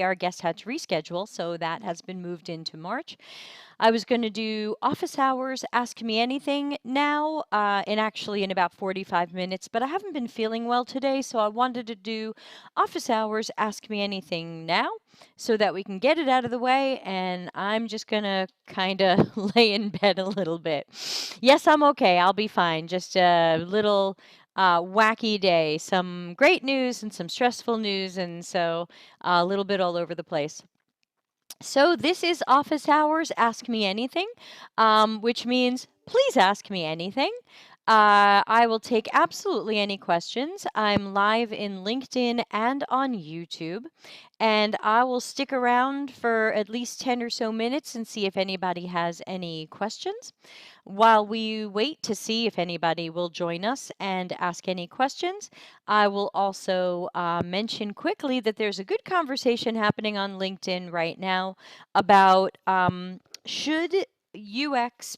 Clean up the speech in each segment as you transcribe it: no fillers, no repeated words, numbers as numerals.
our guest had to reschedule, so that has been moved into March. I was going to do office hours, ask me anything now, and actually in about 45 minutes, but I haven't been feeling well today, so I wanted to do office hours, ask me anything now, so that we can get it out of the way. And I'm just going to kind of lay in bed a little bit. Yes, I'm okay. I'll be fine. Just a little wacky day, some great news and some stressful news, and so a little bit all over the place. So this is office hours. Ask me anything, which means please ask me anything. I will take absolutely any questions. I'm live in LinkedIn and on YouTube, and I will stick around for at least 10 or so minutes and see if anybody has any questions. While we wait to see if anybody will join us and ask any questions, I will also mention quickly that there's a good conversation happening on LinkedIn right now about should UX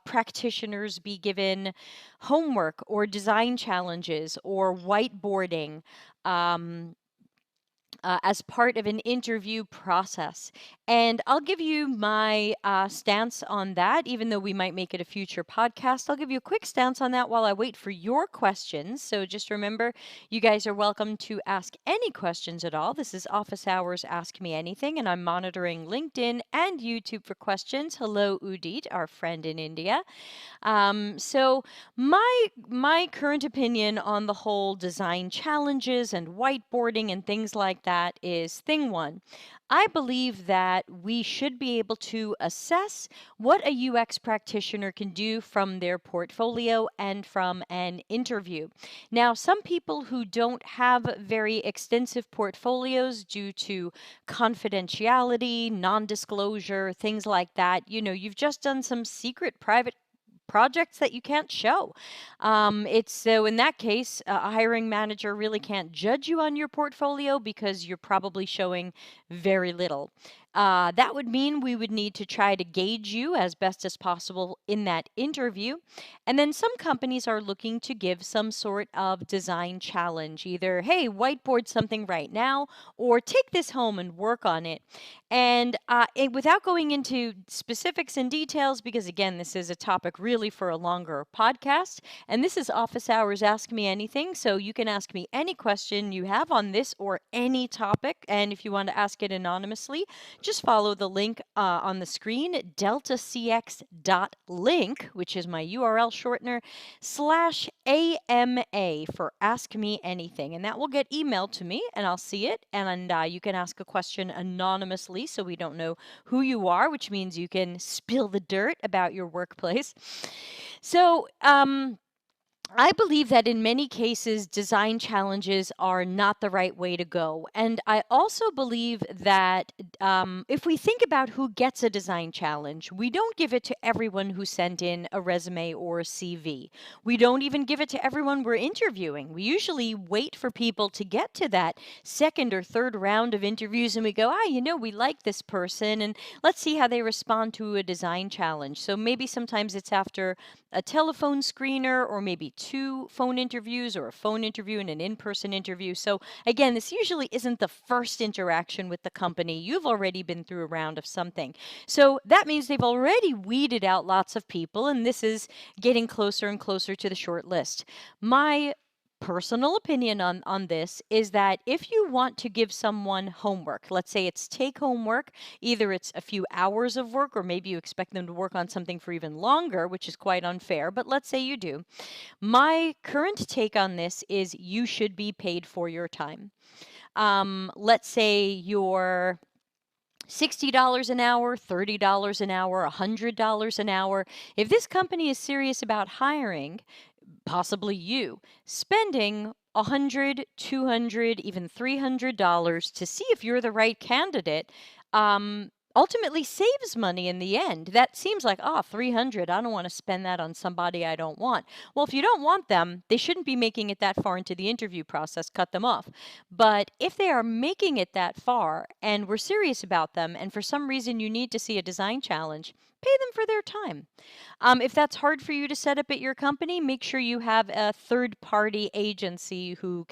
practitioners be given homework or design challenges or whiteboarding as part of an interview process. And I'll give you my stance on that, even though we might make it a future podcast. I'll give you a quick stance on that while I wait for your questions. So just remember, you guys are welcome to ask any questions at all. This is Office Hours Ask Me Anything, and I'm monitoring LinkedIn and YouTube for questions. Hello, Udit, our friend in India. So my current opinion on the whole design challenges and whiteboarding and things like that is thing one. I believe that we should be able to assess what a UX practitioner can do from their portfolio and from an interview. Now, some people who don't have very extensive portfolios due to confidentiality, non disclosure, things like that, you've just done some secret private projects that you can't show. It's so in that case, a hiring manager really can't judge you on your portfolio because you're probably showing very little. That would mean we would need to try to gauge you as best as possible in that interview. And then some companies are looking to give some sort of design challenge, either, hey, whiteboard something right now, or take this home and work on it. And without going into specifics and details, because again, this is a topic really for a longer podcast, and this is Office Hours Ask Me Anything. So you can ask me any question you have on this or any topic. And if you want to ask it anonymously, just follow the link on the screen, deltacx.link, which is my URL shortener, /AMA for Ask Me Anything. And that will get emailed to me, and I'll see it. And you can ask a question anonymously so we don't know who you are, which means you can spill the dirt about your workplace. So, I believe that in many cases, design challenges are not the right way to go. And I also believe that if we think about who gets a design challenge, we don't give it to everyone who sent in a resume or a CV. We don't even give it to everyone we're interviewing. We usually wait for people to get to that second or third round of interviews and we go, we like this person and let's see how they respond to a design challenge. So maybe sometimes it's after a telephone screener or maybe two phone interviews or a phone interview and an in-person interview. So again, this usually isn't the first interaction with the company. You've already been through a round of something. So that means they've already weeded out lots of people, and this is getting closer and closer to the short list. My personal opinion on this is that if you want to give someone homework, let's say it's take home work, either it's a few hours of work or maybe you expect them to work on something for even longer, which is quite unfair, but let's say you do. My current take on this is you should be paid for your time. Let's say you're $60 an hour, $30 an hour, $100 an hour. If this company is serious about hiring, possibly you, spending 100, 200, even $300 to see if you're the right candidate, ultimately saves money in the end. That seems like, 300, I don't want to spend that on somebody I don't want. Well, if you don't want them, they shouldn't be making it that far into the interview process, cut them off. But if they are making it that far and we're serious about them and for some reason you need to see a design challenge, Pay them for their time. If that's hard for you to set up at your company, make sure you have a third-party agency who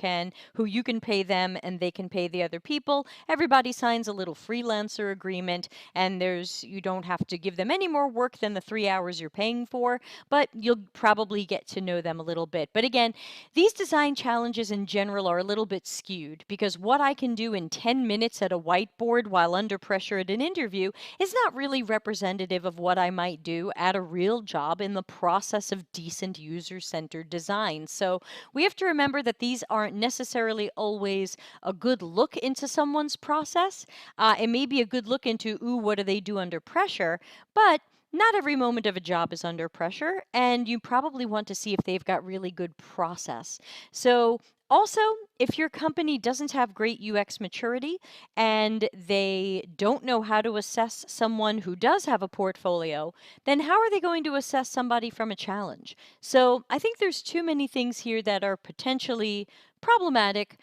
you can pay them and they can pay the other people. Everybody signs a little freelancer agreement, and you don't have to give them any more work than the 3 hours you're paying for, but you'll probably get to know them a little bit. But again, these design challenges in general are a little bit skewed because what I can do in 10 minutes at a whiteboard while under pressure at an interview is not really representative of what I might do at a real job in the process of decent user-centered design. So we have to remember that these aren't necessarily always a good look into someone's process. It may be a good look into, ooh, what do they do under pressure? But not every moment of a job is under pressure, and you probably want to see if they've got really good process. So also, if your company doesn't have great UX maturity and they don't know how to assess someone who does have a portfolio, then how are they going to assess somebody from a challenge? So I think there's too many things here that are potentially problematic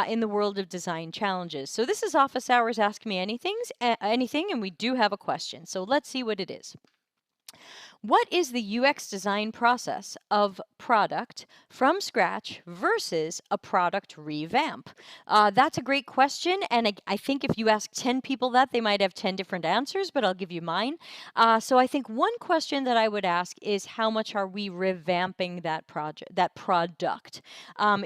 in the world of design challenges. So this is Office Hours Ask Me Anything, and we do have a question. So let's see what it is. What is the UX design process of product from scratch versus a product revamp? That's a great question. And I think if you ask 10 people that, they might have 10 different answers, but I'll give you mine. So I think one question that I would ask is how much are we revamping that product?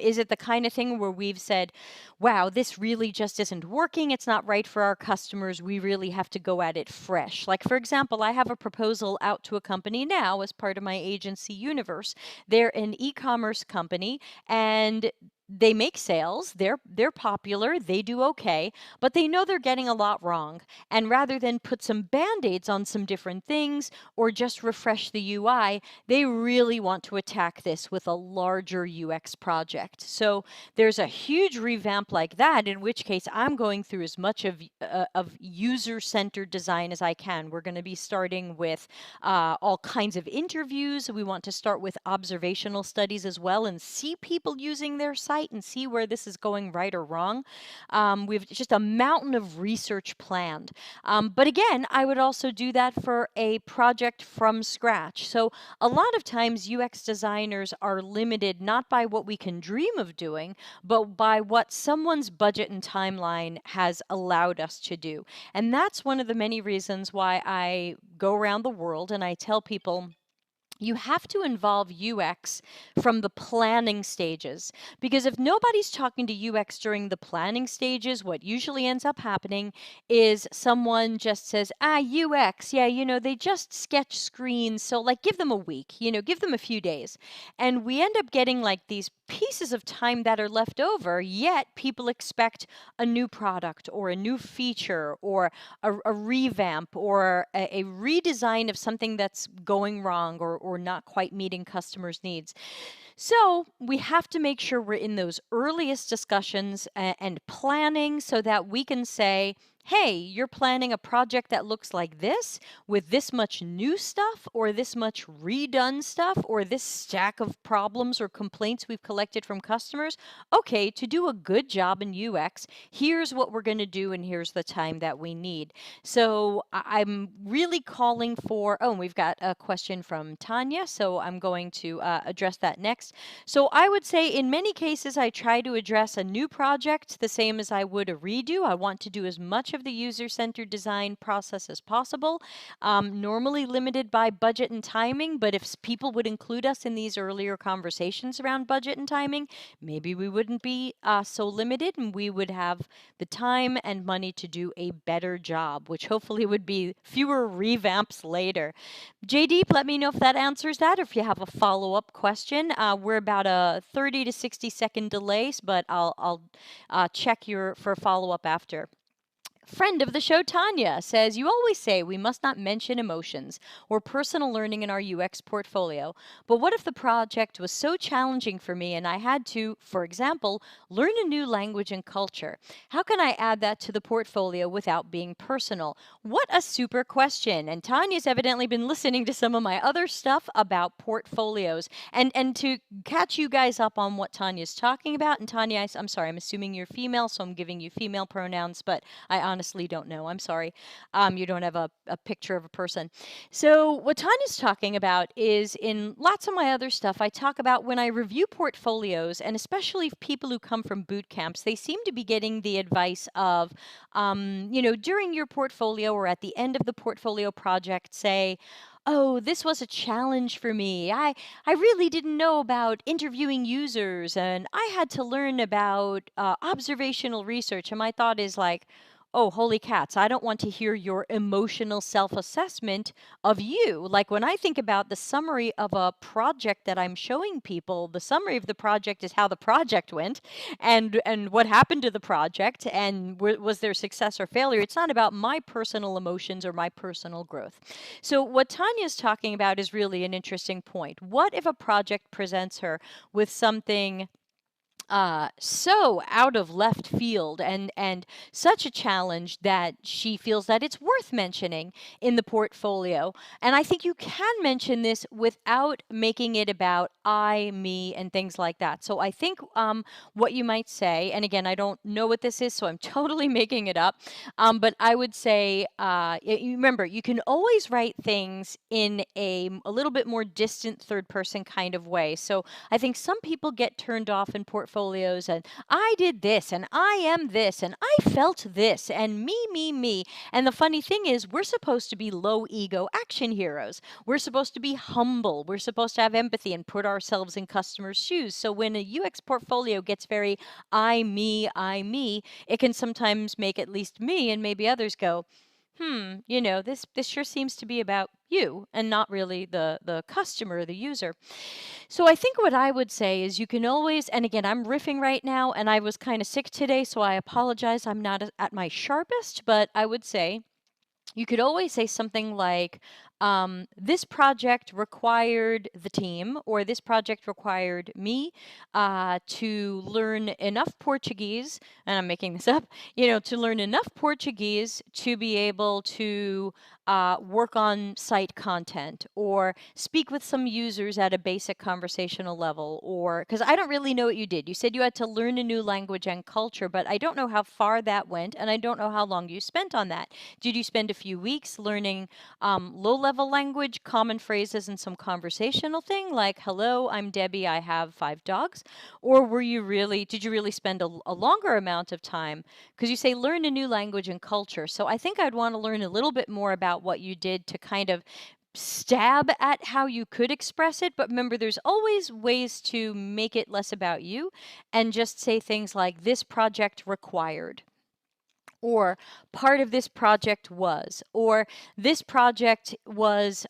Is it the kind of thing where we've said, wow, this really just isn't working. It's not right for our customers. We really have to go at it fresh. Like, for example, I have a proposal out to a company now as part of my agency universe. They're an e-commerce company and they make sales. They're popular. They do okay, but they know they're getting a lot wrong. And rather than put some band-aids on some different things or just refresh the UI, they really want to attack this with a larger UX project. So there's a huge revamp like that, in which case I'm going through as much of user-centered design as I can. We're going to be starting with all kinds of interviews. We want to start with observational studies as well and see people using their site and see where this is going right or wrong. We've just a mountain of research planned. But again, I would also do that for a project from scratch. So a lot of times UX designers are limited not by what we can dream of doing, but by what someone's budget and timeline has allowed us to do. And that's one of the many reasons why I go around the world and I tell people, you have to involve UX from the planning stages, because if nobody's talking to UX during the planning stages, what usually ends up happening is someone just says, UX, yeah, they just sketch screens, so like give them a week, give them a few days. And we end up getting like these pieces of time that are left over, yet people expect a new product or a new feature or a revamp or a redesign of something that's going wrong or not quite meeting customers' needs. So we have to make sure we're in those earliest discussions and planning so that we can say, hey, you're planning a project that looks like this with this much new stuff or this much redone stuff or this stack of problems or complaints we've collected from customers. Okay, to do a good job in UX, here's what we're going to do and here's the time that we need. So I'm really calling for, and we've got a question from Tanya, so I'm going to address that next. So I would say in many cases, I try to address a new project the same as I would a redo. I want to do as much of the user-centered design process as possible, normally limited by budget and timing, but if people would include us in these earlier conversations around budget and timing, maybe we wouldn't be so limited and we would have the time and money to do a better job, which hopefully would be fewer revamps later. JD, let me know if that answers that or if you have a follow-up question. We're about a 30 to 60-second delay, but I'll check for follow-up after. Friend of the show, Tanya, says, you always say we must not mention emotions or personal learning in our UX portfolio. But what if the project was so challenging for me and I had to, for example, learn a new language and culture? How can I add that to the portfolio without being personal? What a super question. And Tanya's evidently been listening to some of my other stuff about portfolios. And to catch you guys up on what Tanya's talking about, and Tanya, I'm sorry, I'm assuming you're female, so I'm giving you female pronouns, but I honestly don't know. I'm sorry. You don't have a picture of a person. So, what Tanya's talking about is in lots of my other stuff, I talk about when I review portfolios, and especially people who come from boot camps, they seem to be getting the advice of, during your portfolio or at the end of the portfolio project, say, oh, this was a challenge for me. I really didn't know about interviewing users, and I had to learn about observational research. And my thought is like, oh, holy cats, I don't want to hear your emotional self assessment of you. Like when I think about the summary of a project that I'm showing people, the summary of the project is how the project went and what happened to the project and was there success or failure. It's not about my personal emotions or my personal growth. So, what Tanya's talking about is really an interesting point. What if a project presents her with something so out of left field and such a challenge that she feels that it's worth mentioning in the portfolio? And I think you can mention this without making it about I, me, and things like that. So I think what you might say, and again, I don't know what this is, so I'm totally making it up. But I would say, remember, you can always write things in a little bit more distant third person kind of way. So I think some people get turned off in portfolios and I did this and I am this and I felt this and me. And the funny thing is, we're supposed to be low ego action heroes. We're supposed to be humble. We're supposed to have empathy and put ourselves in customers' shoes. So when a UX portfolio gets very I, me, it can sometimes make at least me and maybe others go, this sure seems to be about you and not really the customer or the user. So I think what I would say is you can always, and again, I'm riffing right now, and I was kind of sick today, so I apologize. I'm not at my sharpest, but I would say you could always say something like, this project required the team, or this project required me to learn enough Portuguese, and I'm making this up, to learn enough Portuguese to be able to work on site content or speak with some users at a basic conversational level. Or because I don't really know what you did. You said you had to learn a new language and culture, but I don't know how far that went, and I don't know how long you spent on that. Did you spend a few weeks learning low-level language, common phrases, and some conversational thing like, hello, I'm Debbie, I have 5 dogs? Or did you really spend a longer amount of time? Because you say learn a new language and culture. So I think I'd want to learn a little bit more about what you did to kind of stab at how you could express it. But remember, there's always ways to make it less about you and just say things like, this project required, or part of this project was, or this project was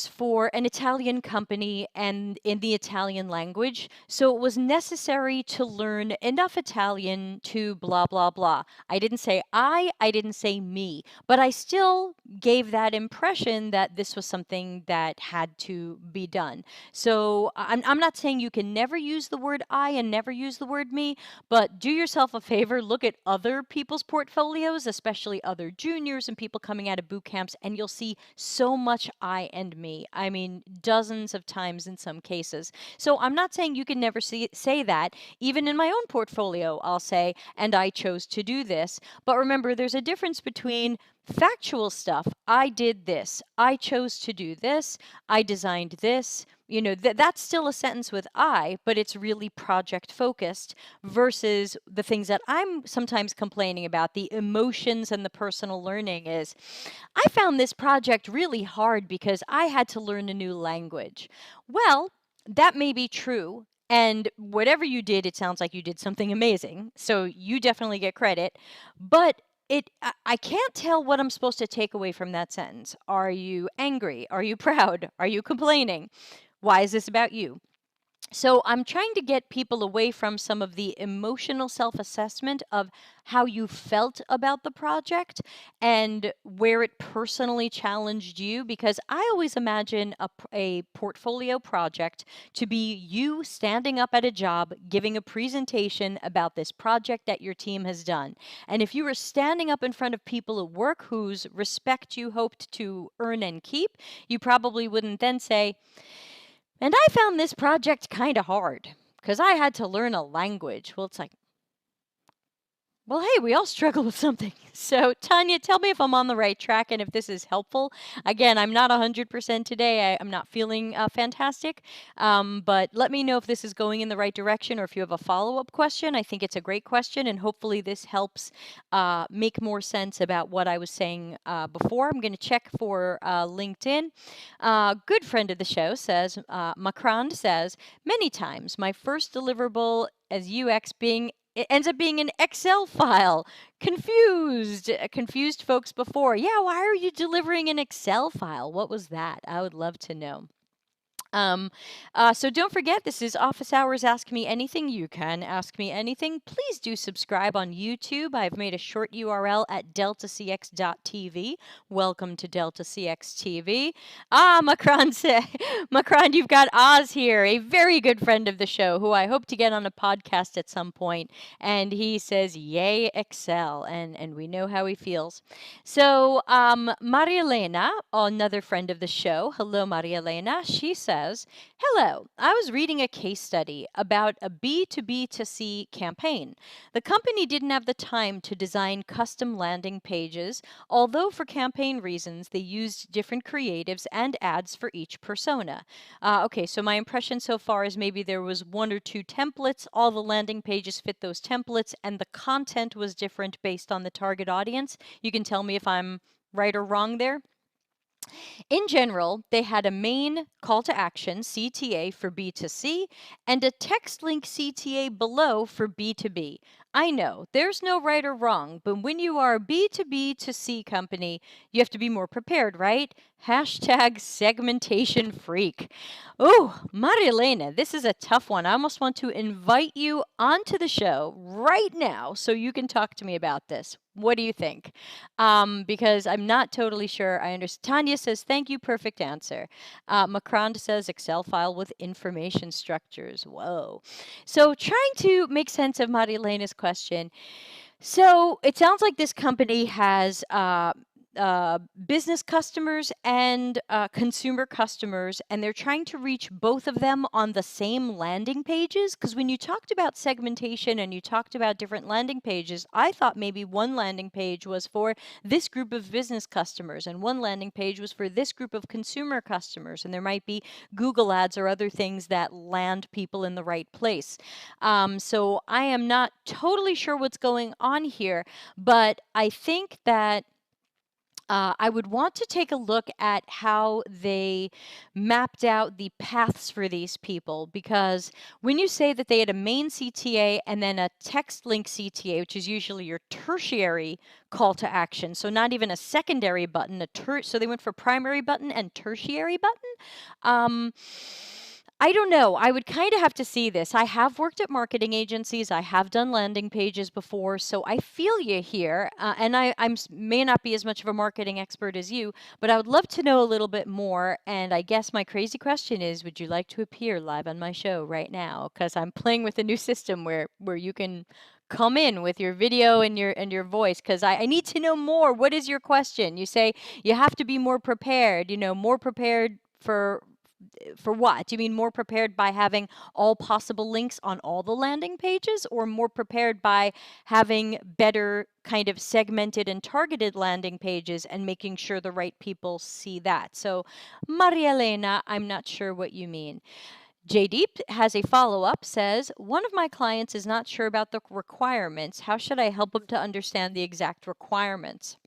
for an Italian company and in the Italian language, so it was necessary to learn enough Italian to blah blah blah. I didn't say I didn't say me, but I still gave that impression that this was something that had to be done. So I'm not saying you can never use the word I and never use the word me, but do yourself a favor, look at other people's portfolios, especially other juniors and people coming out of boot camps, and you'll see so much I and me. I mean, dozens of times in some cases. So I'm not saying you can never say that. Even in my own portfolio, I'll say, and I chose to do this. But remember, there's a difference between factual stuff. I did this. I chose to do this. I designed this. That's still a sentence with I, but it's really project focused versus the things that I'm sometimes complaining about, the emotions and the personal learning is, I found this project really hard because I had to learn a new language. Well, that may be true. And whatever you did, it sounds like you did something amazing. So you definitely get credit. But I can't tell what I'm supposed to take away from that sentence. Are you angry? Are you proud? Are you complaining? Why is this about you? So I'm trying to get people away from some of the emotional self-assessment of how you felt about the project and where it personally challenged you, because I always imagine a portfolio project to be you standing up at a job, giving a presentation about this project that your team has done. And if you were standing up in front of people at work whose respect you hoped to earn and keep, you probably wouldn't then say, and I found this project kind of hard because I had to learn a language. Well, it's like, Well, hey, we all struggle with something. So, Tanya, tell me if I'm on the right track and if this is helpful. Again, I'm not 100% today. I'm not feeling fantastic. But let me know if this is going in the right direction or if you have a follow-up question. I think it's a great question, and hopefully this helps make more sense about what I was saying before. I'm going to check for LinkedIn. Good friend of the show says, Macron says, many times my first deliverable as UX being it ends up being an Excel file. Confused folks before. Yeah, why are you delivering an Excel file? What was that? I would love to know. Um, so don't forget, this is Office Hours Ask Me Anything. You can ask me anything. Please do subscribe on YouTube. I've made a short URL at deltacx.tv. Welcome to Delta CX TV. Macron said, Macron, you've got Oz here, a very good friend of the show who I hope to get on a podcast at some point. And he says, yay, Excel. And we know how he feels. So, Maria Elena, another friend of the show, hello, Maria Elena, she says, hello, I was reading a case study about a B2B to C campaign. The company didn't have the time to design custom landing pages, although for campaign reasons, they used different creatives and ads for each persona. Okay, so my impression so far is maybe there was one or two templates, all the landing pages fit those templates, and the content was different based on the target audience. You can tell me if I'm right or wrong there. In general, they had a main call to action, CTA, for B2C, and a text link CTA below for B2B. I know, there's no right or wrong, but when you are a B2B to C company, you have to be more prepared, right? Hashtag segmentation freak. Oh, Marilena, this is a tough one. I almost want to invite you onto the show right now so you can talk to me about this. What do you think? Because I'm not totally sure I understand. Tanya says, thank you, perfect answer. Macron says, Excel file with information structures. Whoa. So trying to make sense of Marilena's question. So it sounds like this company has business customers and consumer customers, and they're trying to reach both of them on the same landing pages. Because when you talked about segmentation and you talked about different landing pages, I thought maybe one landing page was for this group of business customers, and one landing page was for this group of consumer customers, and there might be Google ads or other things that land people in the right place. So I am not totally sure what's going on here, but I think that I would want to take a look at how they mapped out the paths for these people, because when you say that they had a main CTA and then a text link CTA, which is usually your tertiary call to action, so not even a secondary button, so they went for primary button and tertiary button. I don't know. I would kind of have to see this. I have worked at marketing agencies. I have done landing pages before, so I feel you here. And may not be as much of a marketing expert as you, but I would love to know a little bit more. And I guess my crazy question is, would you like to appear live on my show right now? Because I'm playing with a new system where you can come in with your video and your voice, because I need to know more. What is your question? You say you have to be more prepared, more prepared for what? Do you mean more prepared by having all possible links on all the landing pages, or more prepared by having better kind of segmented and targeted landing pages and making sure the right people see that? So, Maria Elena, I'm not sure what you mean. JDeep has a follow-up, says, one of my clients is not sure about the requirements. How should I help them to understand the exact requirements?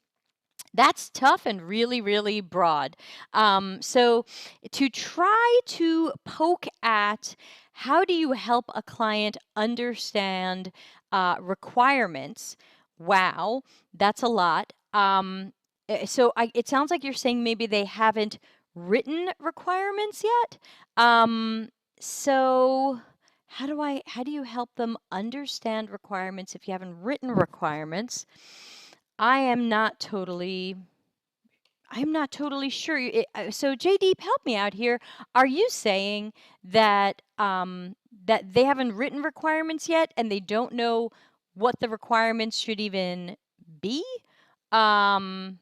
That's tough and really, really broad. So to try to poke at how do you help a client understand requirements, wow, that's a lot. It sounds like you're saying maybe they haven't written requirements yet. So how do you help them understand requirements if you haven't written requirements? I'm not totally sure. So JD, help me out here. Are you saying that that they haven't written requirements yet and they don't know what the requirements should even be? Um,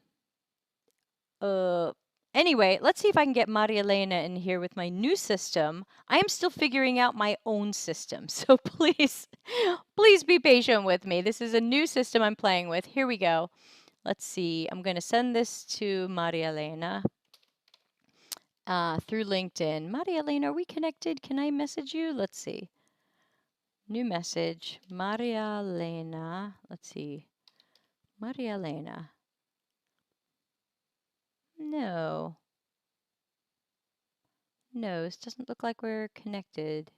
uh, Anyway, let's see if I can get Maria Elena in here with my new system. I am still figuring out my own system, so please, please be patient with me. This is a new system I'm playing with. Here we go. Let's see. I'm going to send this to Maria Elena through LinkedIn. Maria Elena, are we connected? Can I message you? Let's see. New message. Maria Elena. Let's see. Maria Elena. No. No, this doesn't look like we're connected.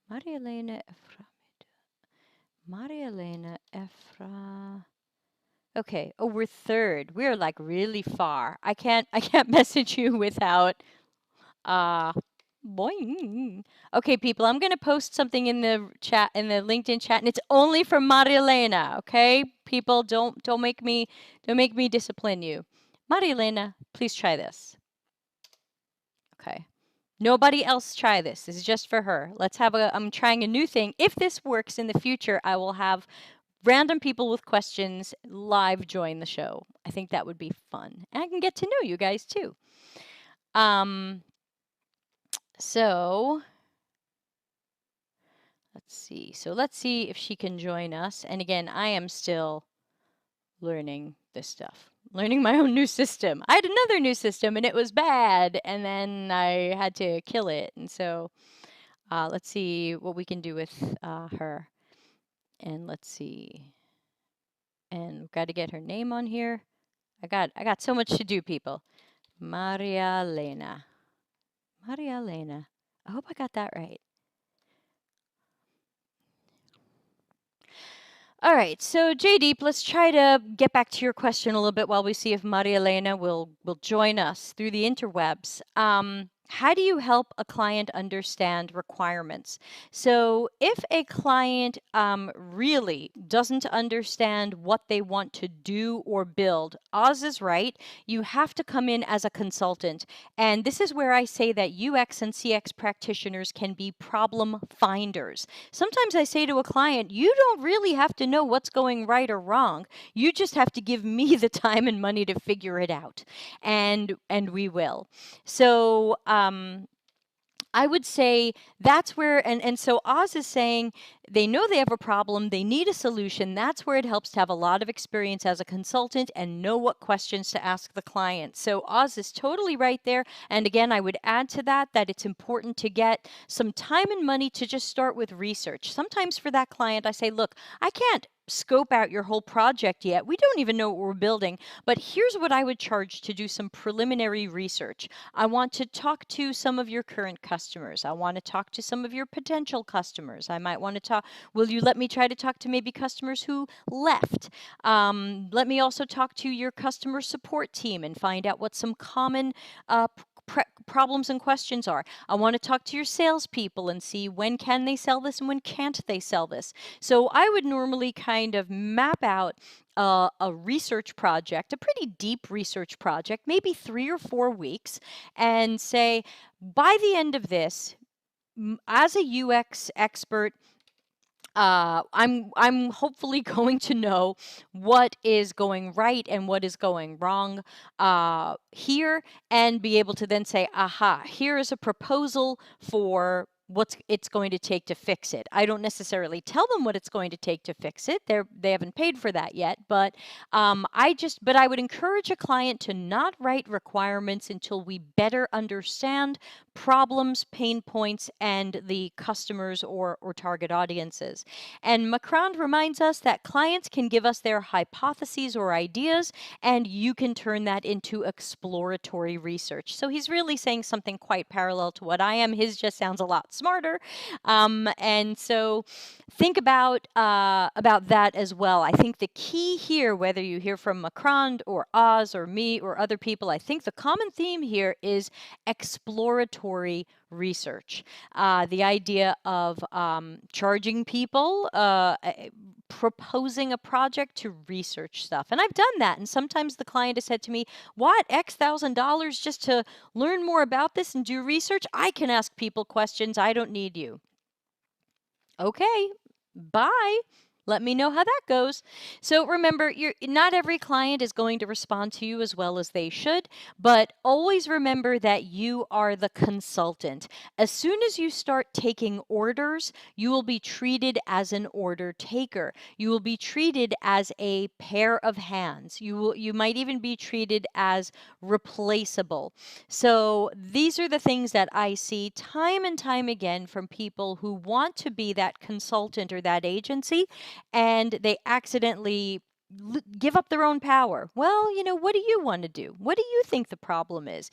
Maria Elena Efra. Maria Elena Efra. Okay. Oh, we're third. We're like really far. I can't message you without boing. Okay, people, I'm gonna post something in the chat, in the LinkedIn chat, and it's only for Maria Elena. Okay, people, don't make me discipline you. Maria Elena, please try this. Okay. Nobody else try this. This is just for her. Let's have I'm trying a new thing. If this works in the future, I will have random people with questions live join the show. I think that would be fun. And I can get to know you guys too. So let's see. So let's see if she can join us. And again, I am still learning this stuff. Learning my own new system. I had another new system and it was bad. And then I had to kill it. And so let's see what we can do with her. And let's see. And we've got to get her name on here. I got so much to do, people. Maria Elena. Maria Elena. I hope I got that right. All right, so Jaydeep, let's try to get back to your question a little bit while we see if Maria Elena will join us through the interwebs. How do you help a client understand requirements? So if a client really doesn't understand what they want to do or build, Oz is right. You have to come in as a consultant. And this is where I say that UX and CX practitioners can be problem finders. Sometimes I say to a client, you don't really have to know what's going right or wrong. You just have to give me the time and money to figure it out. And we will. So I would say that's where, and so Oz is saying they know they have a problem, they need a solution. That's where it helps to have a lot of experience as a consultant and know what questions to ask the client. So Oz is totally right there. And again, I would add to that it's important to get some time and money to just start with research. Sometimes for that client, I say, look, I can't scope out your whole project yet. We don't even know what we're building, but here's what I would charge to do some preliminary research. I want to talk to some of your current customers. I want to talk to some of your potential customers. I might want to talk, will you let me try to talk to maybe customers who left? Let me also talk to your customer support team and find out what some common problems and questions are. I want to talk to your salespeople and see when can they sell this and when can't they sell this. So I would normally kind of map out a research project, a pretty deep research project, maybe 3 or 4 weeks, and say, by the end of this, as a UX expert, I'm hopefully going to know what is going right and what is going wrong here, and be able to then say, aha, here is a proposal for what it's going to take to fix it. I don't necessarily tell them what it's going to take to fix it. They haven't paid for that yet, but I would encourage a client to not write requirements until we better understand problems, pain points, and the customers or target audiences. And Macron reminds us that clients can give us their hypotheses or ideas, and you can turn that into exploratory research. So he's really saying something quite parallel to what I am. His just sounds a lot smarter. And so think about that as well. I think the key here, whether you hear from Macron or Oz or me or other people, I think the common theme here is exploratory research. The idea of charging people, proposing a project to research stuff. And I've done that. And sometimes the client has said to me, what, X $1,000 just to learn more about this and do research? I can ask people questions. I don't need you. Okay, bye. Let me know how that goes. So remember, not every client is going to respond to you as well as they should, but always remember that you are the consultant. As soon as you start taking orders, you will be treated as an order taker. You will be treated as a pair of hands. You might even be treated as replaceable. So these are the things that I see time and time again from people who want to be that consultant or that agency, and they accidentally give up their own power. Well, what do you want to do? What do you think the problem is?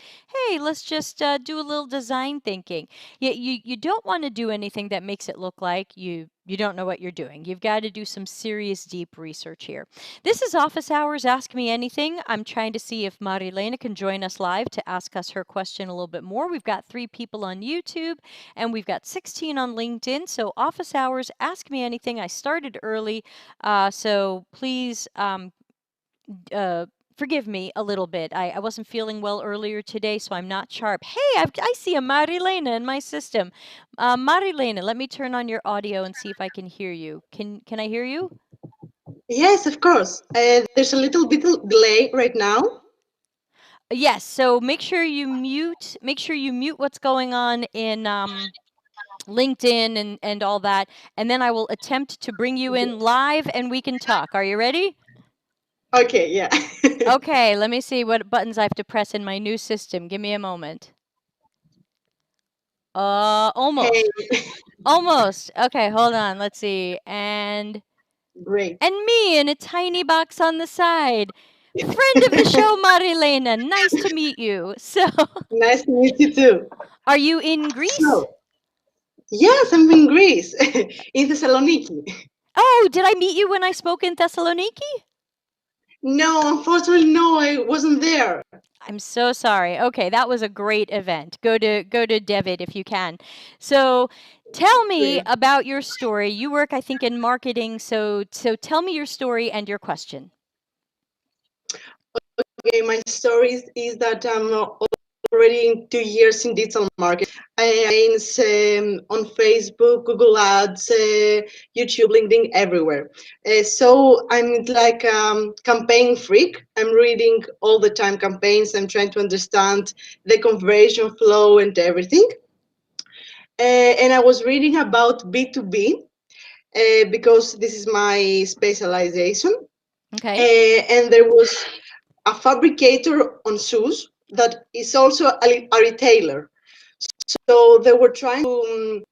Hey, let's just do a little design thinking. You don't want to do anything that makes it look like you don't know what you're doing. You've got to do some serious, deep research here. This is Office Hours Ask Me Anything. I'm trying to see if Marilena can join us live to ask us her question a little bit more. We've got 3 people on YouTube and we've got 16 on LinkedIn. So Office Hours Ask Me Anything. I started early, so please forgive me a little bit. I wasn't feeling well earlier today, so I'm not sharp. Hey, I see a Marilena in my system. Marilena, let me turn on your audio and see if I can hear you. Can I hear you? Yes, of course. There's a little bit of delay right now. Yes. So make sure you mute. Make sure you mute what's going on in LinkedIn and all that, and then I will attempt to bring you in live, and we can talk. Are you ready? Okay, yeah. Okay, let me see what buttons I have to press in my new system. Give me a moment. Hey, Almost. Almost. Okay, hold on. Let's see. great. And me in a tiny box on the side. Friend of the show, Marilena. Nice to meet you. So, Nice to meet you too. are you in Greece? So, yes, I'm in Greece, in Thessaloniki. Oh, did I meet you when I spoke in Thessaloniki? No, unfortunately, no, I wasn't there. I'm so sorry. Okay, that was a great event. Go to David if you can. So, tell me Great. about your story. You work, I think, in marketing. So tell me your story and your question. Okay, my story is that I'm already 2 years in digital marketing. I on Facebook, Google Ads, YouTube, LinkedIn, everywhere. So I'm like campaign freak. I'm reading all the time campaigns. I'm trying to understand the conversion flow and everything. And I was reading about B2B because this is my specialization. Okay. And there was a fabricator on shoes that is also a retailer. So they were trying to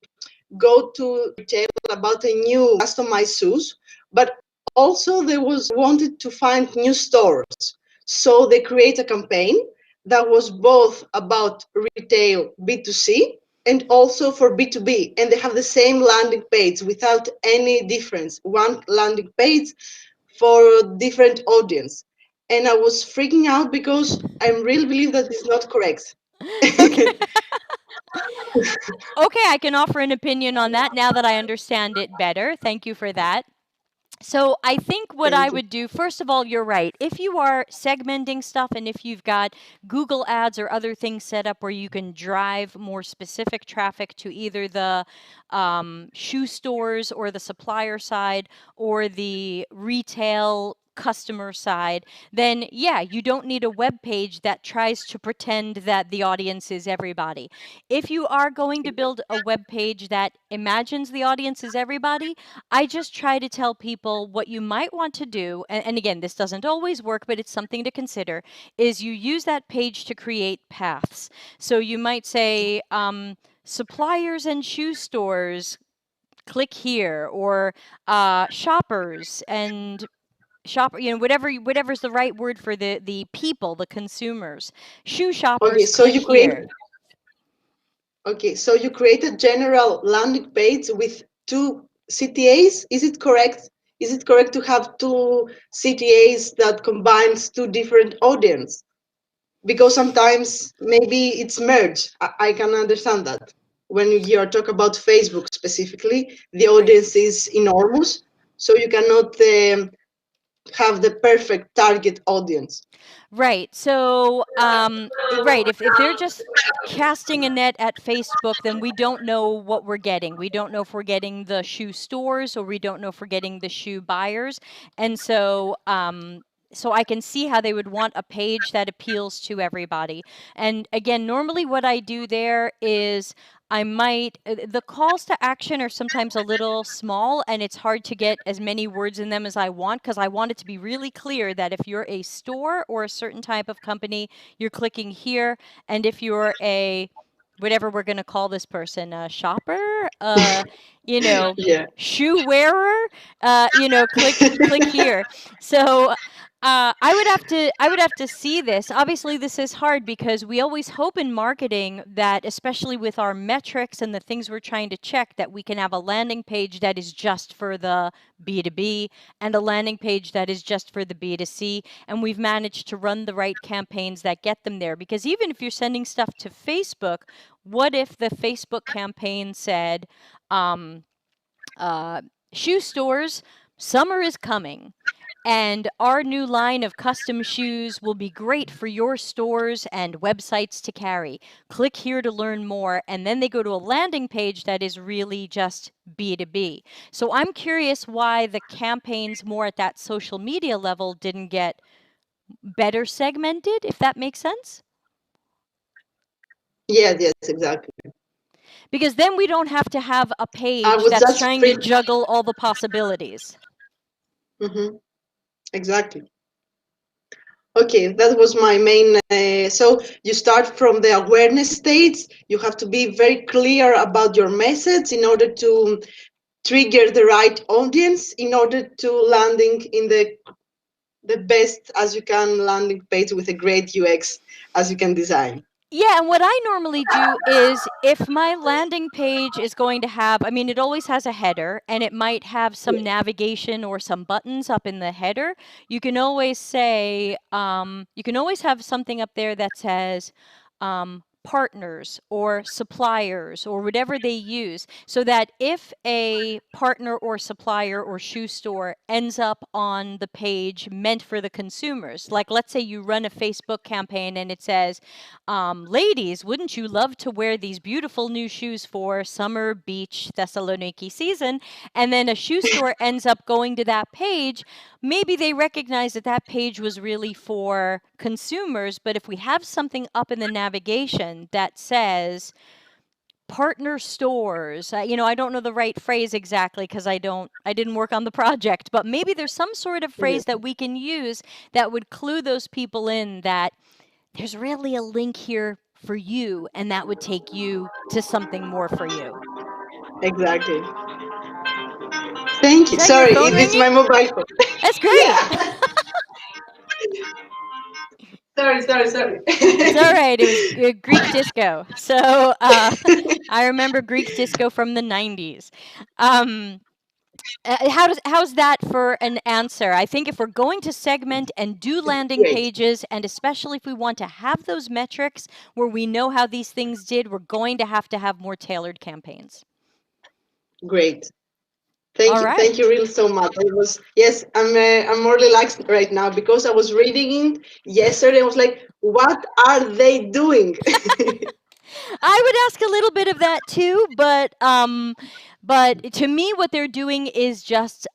go to retail about a new customized shoes, but also they was wanted to find new stores. So they create a campaign that was both about retail B2C and also for B2B. And they have the same landing page without any difference. One landing page for different audience. And I was freaking out because I really believe that is not correct. Okay. Okay, I can offer an opinion on that now that I understand it better. Thank you for that. So I think what I Thank you. would do, first of all, you're right. If you are segmenting stuff and if you've got Google Ads or other things set up where you can drive more specific traffic to either the shoe stores or the supplier side or the retail customer side, then yeah, you don't need a web page that tries to pretend that the audience is everybody. If you are going to build a web page that imagines the audience is everybody, I just try to tell people what you might want to do. And again, this doesn't always work, but it's something to consider. Is you use that page to create paths. So you might say, suppliers and shoe stores, click here, or shoppers and shopper, whatever's the right word for the people, the consumers. Shoe Okay, shoppers, so click you create here. a general landing page with two CTAs. Is it correct? Is it correct to have two CTAs that combines two different audience? Because sometimes maybe it's merged. I can understand that. When you're talking about Facebook specifically, the Right. audience is enormous, so you cannot have the perfect target audience. Right. So, right. If they're just casting a net at Facebook, then we don't know what we're getting. We don't know if we're getting the shoe stores or we don't know if we're getting the shoe buyers. And so, so I can see how they would want a page that appeals to everybody. And again, normally what I do there is I might, the calls to action are sometimes a little small and it's hard to get as many words in them as I want because I want it to be really clear that if you're a store or a certain type of company, you're clicking here. And if you're a, whatever we're going to call this person, a shopper, you know, Yeah. shoe wearer, click here. So I would have to see this. Obviously, this is hard because we always hope in marketing that, especially with our metrics and the things we're trying to check, that we can have a landing page that is just for the B2B and a landing page that is just for the B2C. And we've managed to run the right campaigns that get them there. Because even if you're sending stuff to Facebook, what if the Facebook campaign said, um, shoe stores, summer is coming? And our new line of custom shoes will be great for your stores and websites to carry. Click here to learn more. And then they go to a landing page that is really just B2B. So I'm curious why the campaigns more at that social media level didn't get better segmented, if that makes sense. Yes, exactly. Because then we don't have to have a I page was that's just trying to juggle all the possibilities. Exactly. Okay, that was my main. So you start from the awareness stage. You have to be very clear about your message in order to trigger the right audience, in order to landing in the best as you can landing page with a great UX as you can design. Yeah, and what I normally do is if my landing page is going to have, I mean, it always has a header and it might have some navigation or some buttons up in the header. You can always say, you can always have something up there that says, partners or suppliers or whatever they use, so that if a partner or supplier or shoe store ends up on the page meant for the consumers, like let's say you run a Facebook campaign and it says, ladies, wouldn't you love to wear these beautiful new shoes for summer beach Thessaloniki season? And then a shoe store ends up going to that page. Maybe they recognize that that page was really for consumers, but if we have something up in the navigation that says partner stores, I don't know the right phrase exactly because I didn't work on the project, but maybe there's some sort of phrase that we can use that would clue those people in that there's really a link here for you, and that would take you to something more for you. Exactly. Thank Is you. that your Sorry, phone it's ringing? my mobile phone. That's great. Yeah. Sorry. It's all right. It was Greek disco. So I remember Greek disco from the 90s. Um, how's that for an answer? I think if we're going to segment and do landing Great. pages, and especially if we want to have those metrics where we know how these things did, we're going to have more tailored campaigns. Great. All right. Thank you really so much. It was, yes, I'm more relaxed right now because I was reading it yesterday. I was like, what are they doing? I would ask a little bit of that too, but to me, what they're doing is just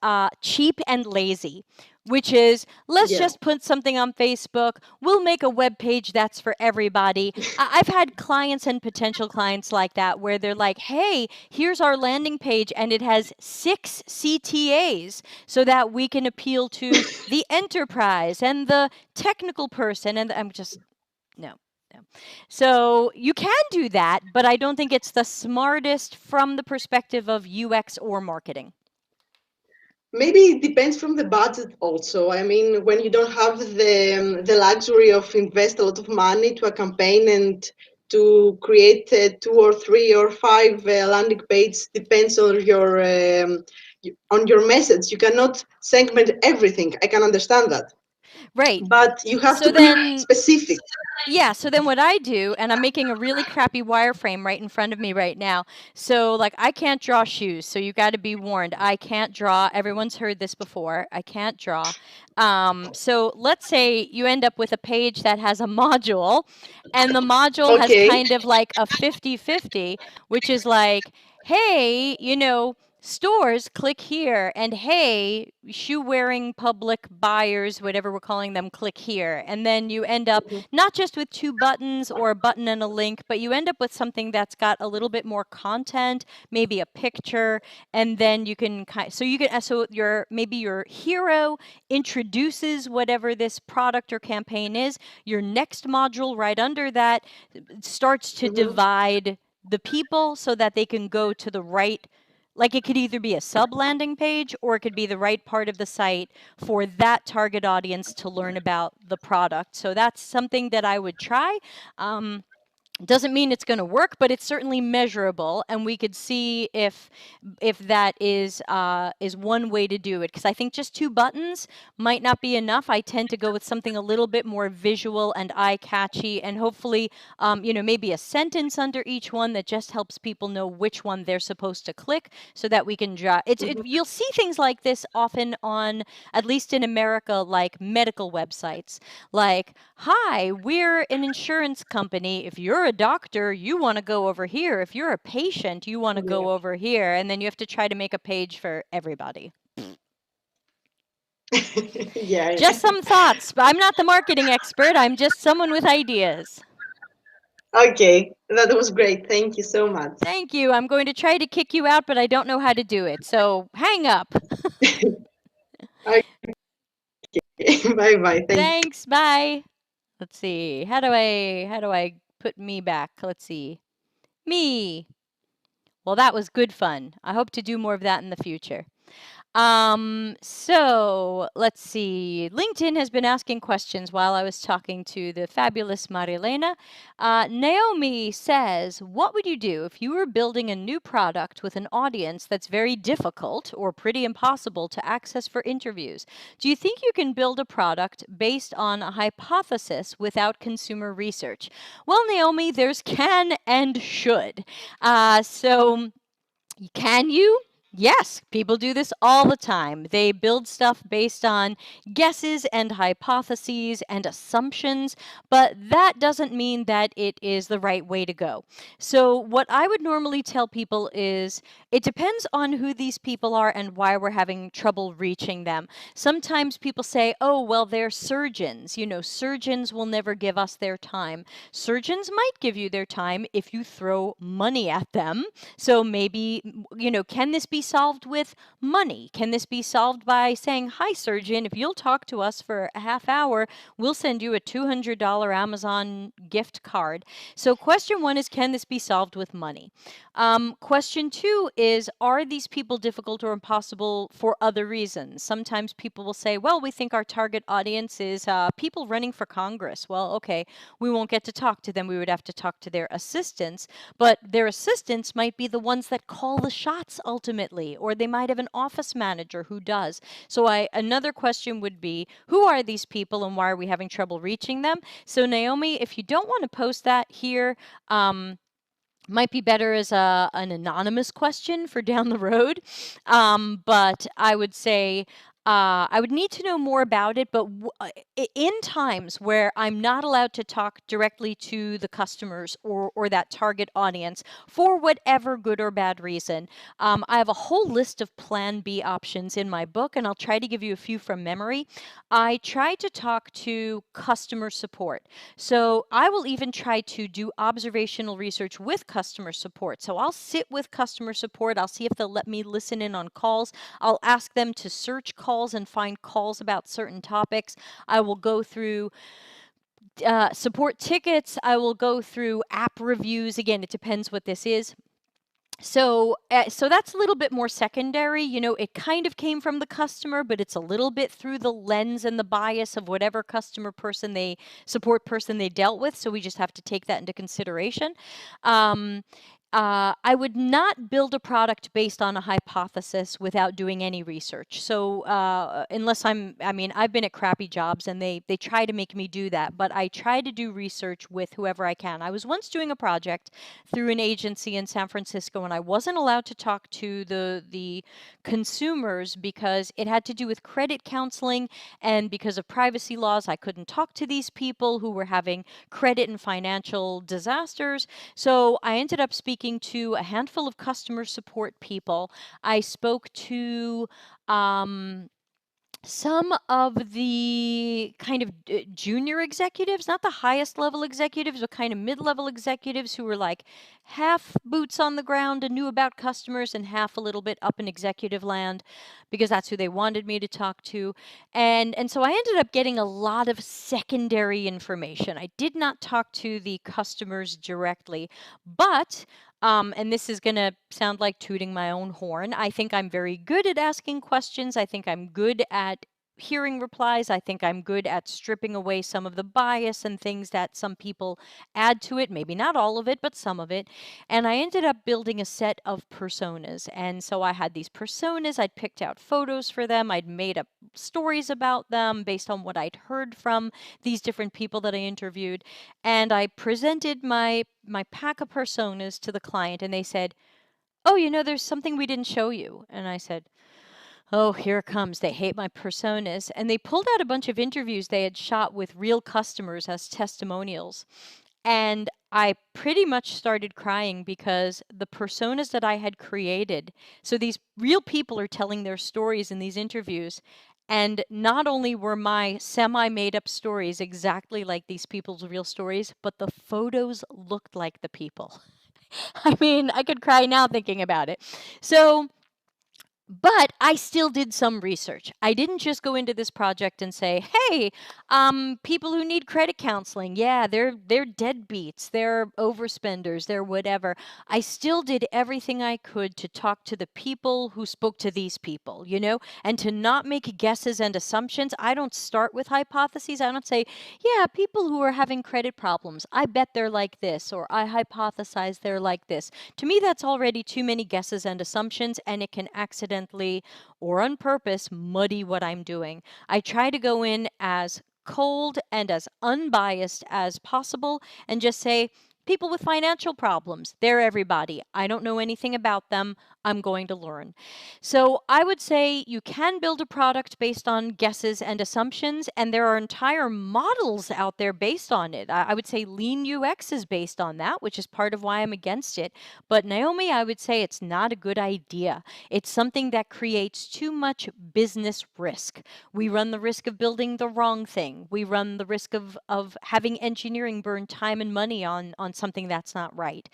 cheap and lazy. Which is, let's Yeah. just put something on Facebook. We'll make a web page that's for everybody. I've had clients and potential clients like that where they're like, hey, here's our landing page and it has 6 CTAs so that we can appeal to the enterprise and the technical person. And I'm just, no. So you can do that, but I don't think it's the smartest from the perspective of UX or marketing. Maybe it depends from the budget also. I mean, when you don't have the luxury of invest a lot of money to a campaign and to create 2 or 3 or 5 landing pages, depends on your message. You cannot segment everything. I can understand that. Right. but you have So to be then, specific. yeah, so then what I do, and I'm making a really crappy wireframe right in front of me right now. So, like, I can't draw shoes, so you got to be warned. I can't draw. Everyone's heard this before. I can't draw. So let's say you end up with a page that has a module, and the module has Okay. kind of like a 50-50, which is like, hey, stores, click here, and hey, shoe wearing public buyers, whatever we're calling them, click here. And then you end up not just with two buttons or a button and a link, but you end up with something that's got a little bit more content, maybe a picture, and then you can so maybe your hero introduces whatever this product or campaign is. Your next module right under that starts to Mhm. divide the people so that they can go to the right, like it could either be a sub landing page or it could be the right part of the site for that target audience to learn about the product. So that's something that I would try. Doesn't mean it's going to work, but it's certainly measurable, and we could see if that is one way to do it. Because I think just two buttons might not be enough. I tend to go with something a little bit more visual and eye catchy, and hopefully, maybe a sentence under each one that just helps people know which one they're supposed to click, so that we can draw. You'll see things like this often on, at least in America, like medical websites. Like, hi, we're an insurance company. If you're a doctor, you want to go over here. If you're a patient, you want to Yeah. go over here. And then you have to try to make a page for everybody. Yeah. Just some thoughts. I'm not the marketing expert. I'm just someone with ideas. Okay, that was great. Thank you so much. Thank you. I'm going to try to kick you out, but I don't know how to do it. So hang up. Okay. Bye bye. Thank you. Thanks. Bye. Let's see. How do I put me back? Let's see. Me. Well, that was good fun. I hope to do more of that in the future. So let's see. LinkedIn has been asking questions while I was talking to the fabulous Marilena. Naomi says, what would you do if you were building a new product with an audience that's very difficult or pretty impossible to access for interviews? Do you think you can build a product based on a hypothesis without consumer research? Well, Naomi, there's can and should. So can you? Yes, people do this all the time. They build stuff based on guesses and hypotheses and assumptions, but that doesn't mean that it is the right way to go. So, what I would normally tell people is it depends on who these people are and why we're having trouble reaching them. Sometimes people say, oh, well, they're surgeons. Surgeons will never give us their time. Surgeons might give you their time if you throw money at them. So maybe, can this be solved with money? Can this be solved by saying, hi, surgeon, if you'll talk to us for a half hour, we'll send you a $200 Amazon gift card. So question one is, can this be solved with money? Question two is, are these people difficult or impossible for other reasons? Sometimes people will say, well, we think our target audience is people running for Congress. Well, okay, we won't get to talk to them. We would have to talk to their assistants, but their assistants might be the ones that call the shots ultimately, or they might have an office manager who does. So another question would be, who are these people and why are we having trouble reaching them? So Naomi, if you don't want to post that here, might be better as an anonymous question for down the road. But I would say I would need to know more about it, but in times where I'm not allowed to talk directly to the customers or that target audience for whatever good or bad reason, I have a whole list of plan B options in my book, and I'll try to give you a few from memory. I try to talk to customer support. So I will even try to do observational research with customer support. So I'll sit with customer support. I'll see if they'll let me listen in on calls. I'll ask them to search calls and find calls about certain topics. I will go through support tickets. I will go through app reviews. Again, it depends what this is. So that's a little bit more secondary. It kind of came from the customer, but it's a little bit through the lens and the bias of whatever support person they dealt with. So we just have to take that into consideration. I would not build a product based on a hypothesis without doing any research. So unless I mean, I've been at crappy jobs and they try to make me do that, but I try to do research with whoever I can. I was once doing a project through an agency in San Francisco, and I wasn't allowed to talk to the consumers because it had to do with credit counseling, and because of privacy laws, I couldn't talk to these people who were having credit and financial disasters. So I ended up speaking to a handful of customer support people. I spoke to um, some of the kind of junior executives, not the highest level executives, but kind of mid-level executives who were like half boots on the ground and knew about customers and half a little bit up in executive land, because that's who they wanted me to talk to. And so I ended up getting a lot of secondary information. I did not talk to the customers directly, but and this is going to sound like tooting my own horn. I think I'm very good at asking questions. I think I'm good at hearing replies. I think I'm good at stripping away some of the bias and things that some people add to it. Maybe not all of it, but some of it. And I ended up building a set of personas. And so I had these personas. I'd picked out photos for them. I'd made up stories about them based on what I'd heard from these different people that I interviewed. And I presented my pack of personas to the client, and they said, "Oh, there's something we didn't show you." And I said, "Oh, here it comes. They hate my personas." And they pulled out a bunch of interviews they had shot with real customers as testimonials. And I pretty much started crying because the personas that I had created, so these real people are telling their stories in these interviews. And not only were my semi made up stories exactly like these people's real stories, but the photos looked like the people. I mean, I could cry now thinking about it. So, but I still did some research. I didn't just go into this project and say, "Hey, people who need credit counseling, yeah, they're deadbeats, they're overspenders, they're whatever." I still did everything I could to talk to the people who spoke to these people, and to not make guesses and assumptions. I don't start with hypotheses. I don't say, "Yeah, people who are having credit problems, I bet they're like this," or "I hypothesize they're like this." To me, that's already too many guesses and assumptions, and it can accidentally or on purpose muddy what I'm doing. I try to go in as cold and as unbiased as possible and just say, "People with financial problems, they're everybody. I don't know anything about them. I'm going to learn." So I would say you can build a product based on guesses and assumptions, and there are entire models out there based on it. I would say Lean UX is based on that, which is part of why I'm against it. But Naomi, I would say it's not a good idea. It's something that creates too much business risk. We run the risk of building the wrong thing. We run the risk of having engineering burn time and money on something that's not right.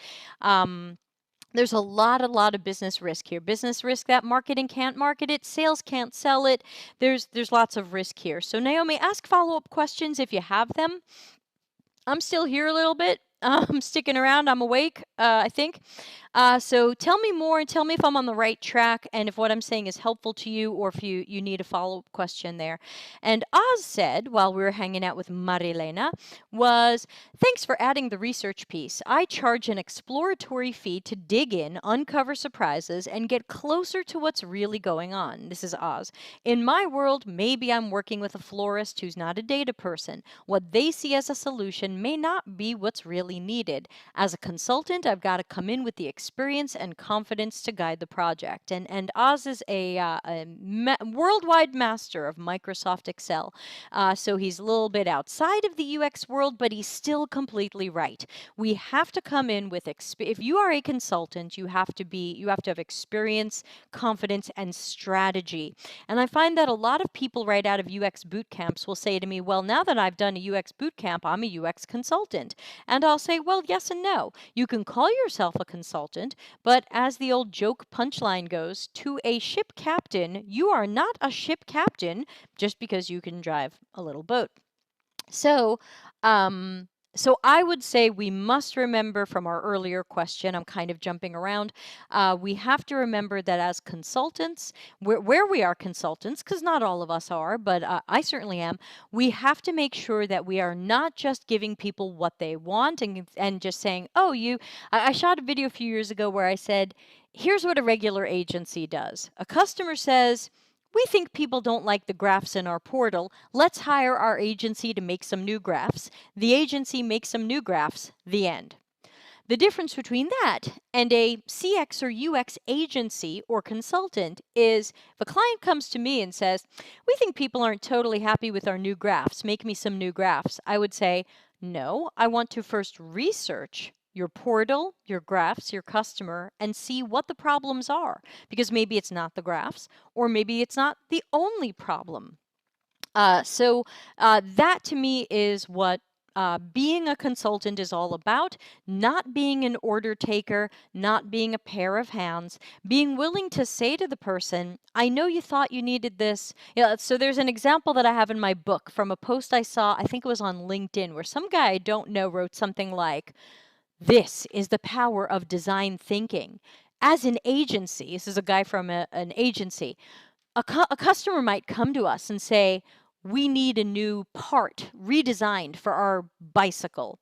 There's a lot of business risk here. Business risk that marketing can't market it, sales can't sell it. There's lots of risk here. So Naomi, ask follow-up questions if you have them. I'm still here a little bit. I'm sticking around. I'm awake, I think. So tell me more and tell me if I'm on the right track and if what I'm saying is helpful to you, or if you need a follow-up question there. And Oz said, while we were hanging out with Marilena, was, "Thanks for adding the research piece. I charge an exploratory fee to dig in, uncover surprises, and get closer to what's really going on." This is Oz. "In my world, maybe I'm working with a florist who's not a data person. What they see as a solution may not be what's really needed. As a consultant, I've got to come in with the experience and confidence to guide the project." And Oz is a worldwide master of Microsoft Excel. So he's a little bit outside of the UX world, but he's still completely right. We have to come in with if you are a consultant, you have to have experience, confidence, and strategy. And I find that a lot of people right out of UX boot camps will say to me, "Well, now that I've done a UX boot camp, I'm a UX consultant." And I'll say, "Well, yes and no. You can call yourself a consultant, but as the old joke punchline goes, to a ship captain, you are not a ship captain just because you can drive a little boat." So, um, So I would say we must remember from our earlier question, I'm kind of jumping around, we have to remember that as consultants, where we are consultants, because not all of us are, but I certainly am, we have to make sure that we are not just giving people what they want and just saying, oh, I shot a video a few years ago where I said, here's what a regular agency does. A customer says, we think people don't like the graphs in our portal. Let's hire our agency to make some new graphs. The agency makes some new graphs. The end. The difference between that and a CX or UX agency or consultant is if a client comes to me and says, we think people aren't totally happy with our new graphs, make me some new graphs, I would say, no, I want to first research your portal, your graphs, your customer, and see what the problems are. Because maybe it's not the graphs, or maybe it's not the only problem. So that to me is what being a consultant is all about, not being an order taker, not being a pair of hands, being willing to say to the person, I know you thought you needed this. Yeah, so there's an example that I have in my book from a post I saw, I think it was on LinkedIn, where some guy I don't know wrote something like, this is the power of design thinking. As an agency, this is a guy from an agency, a customer might come to us and say, we need a new part redesigned for our bicycle.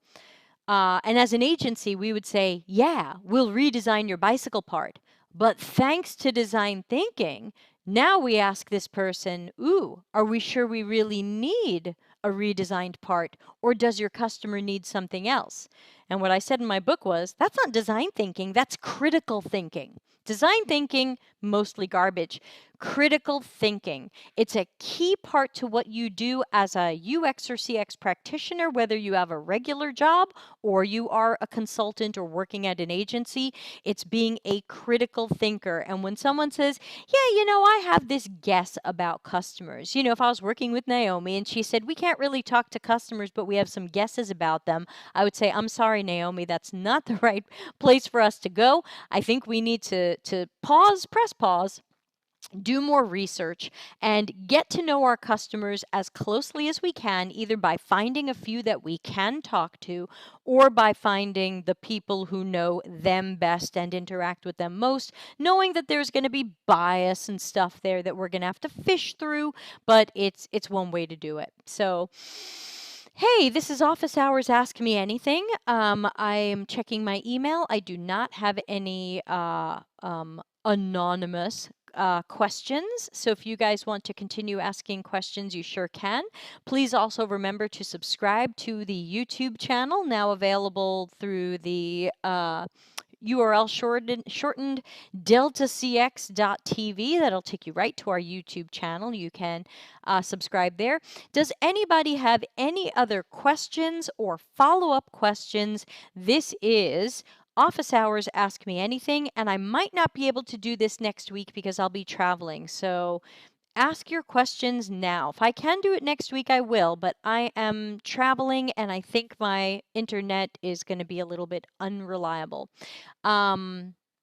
And as an agency, we would say, yeah, we'll redesign your bicycle part. But thanks to design thinking, now we ask this person, ooh, are we sure we really need a redesigned part, or does your customer need something else? And what I said in my book was, that's not design thinking, that's critical thinking. Design thinking, mostly garbage. Critical thinking. It's a key part to what you do as a UX or CX practitioner, whether you have a regular job or you are a consultant or working at an agency. It's being a critical thinker. And when someone says, yeah, I have this guess about customers. If I was working with Naomi and she said, we can't really talk to customers, but we have some guesses about them, I would say, I'm sorry, Naomi, that's not the right place for us to go. I think we need to press pause, do more research, and get to know our customers as closely as we can, either by finding a few that we can talk to or by finding the people who know them best and interact with them most, knowing that there's going to be bias and stuff there that we're going to have to fish through, but it's one way to do it. So hey, this is Office Hours Ask Me Anything. I am checking my email. I do not have any anonymous questions. So if you guys want to continue asking questions, you sure can. Please also remember to subscribe to the YouTube channel, now available through the URL shortened deltacx.tv. That'll take you right to our YouTube channel. You can subscribe there. Does anybody have any other questions or follow-up questions? This is Office Hours Ask Me Anything, and I might not be able to do this next week because I'll be traveling. So ask your questions now. If I can do it next week, I will, but I am traveling and I think my internet is going to be a little bit unreliable.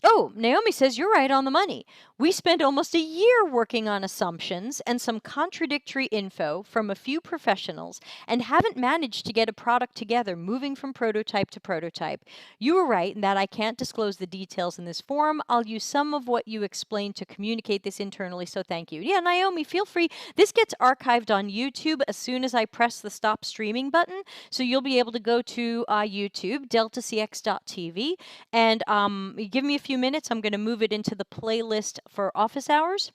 Oh, Naomi says you're right on the money. We spent almost a year working on assumptions and some contradictory info from a few professionals and haven't managed to get a product together, moving from prototype to prototype. You were right in that I can't disclose the details in this forum. I'll use some of what you explained to communicate this internally, so thank you. Yeah, Naomi, feel free. This gets archived on YouTube as soon as I press the stop streaming button, so you'll be able to go to YouTube, deltacx.tv, and give me a few minutes. I'm going to move it into the playlist for Office Hours.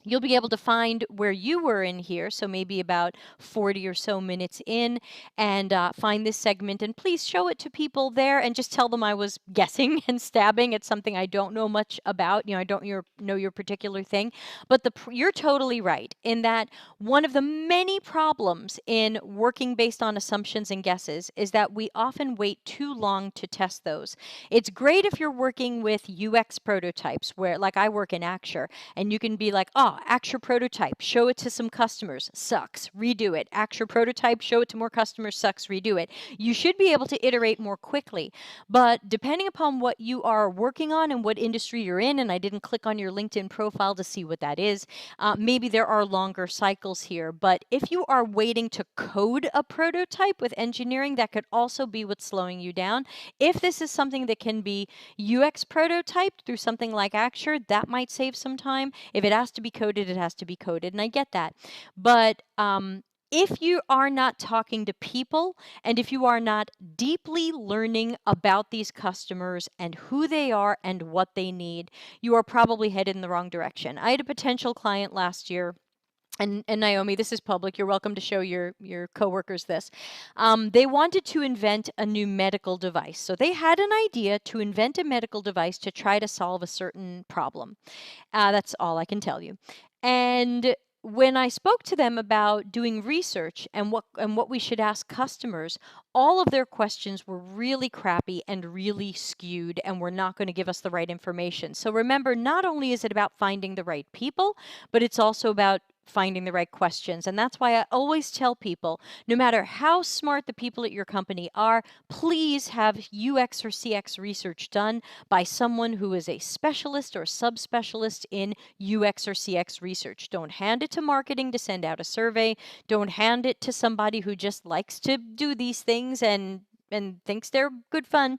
You'll be able to find where you were in here, so maybe about 40 or so minutes in, and find this segment. And please show it to people there and just tell them I was guessing and stabbing at something I don't know much about. I don't know your particular thing. But you're totally right in that one of the many problems in working based on assumptions and guesses is that we often wait too long to test those. It's great if you're working with UX prototypes, where, like I work in Axure, and you can be like, oh, axe your prototype, show it to some customers, sucks, redo it. Axe your prototype, show it to more customers, sucks, redo it. You should be able to iterate more quickly. But depending upon what you are working on and what industry you're in, and I didn't click on your LinkedIn profile to see what that is, maybe there are longer cycles here. But if you are waiting to code a prototype with engineering, that could also be what's slowing you down. If this is something that can be UX prototyped through something like Axure, that might save some time. If it has to be coded, it has to be coded, and I get that. But if you are not talking to people and if you are not deeply learning about these customers and who they are and what they need, you are probably headed in the wrong direction. I had a potential client last year. And Naomi, this is public. You're welcome to show your coworkers this. They wanted to invent a new medical device. So they had an idea to invent a medical device to try to solve a certain problem. That's all I can tell you. And when I spoke to them about doing research and what we should ask customers, all of their questions were really crappy and really skewed and were not going to give us the right information. So remember, not only is it about finding the right people, but it's also about finding the right questions. And that's why I always tell people, no matter how smart the people at your company are, please have UX or CX research done by someone who is a specialist or subspecialist in UX or CX research. Don't hand it to marketing to send out a survey. Don't hand it to somebody who just likes to do these things and thinks they're good fun.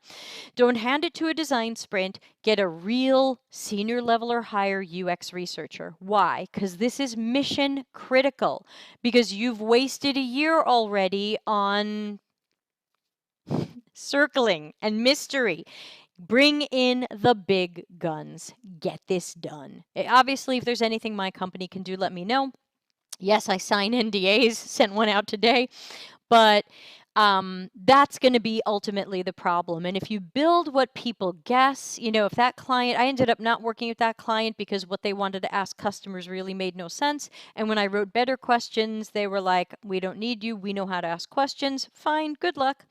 Don't hand it to a design sprint. Get a real senior level or higher UX researcher. Why? Because this is mission critical. Because you've wasted a year already on circling and mystery. Bring in the big guns. Get this done. Obviously, if there's anything my company can do, let me know. Yes, I sign NDAs, sent one out today, but that's going to be ultimately the problem. And if you build what people guess, if that client, I ended up not working with that client because what they wanted to ask customers really made no sense. And when I wrote better questions, they were like, we don't need you. We know how to ask questions. Fine. Good luck.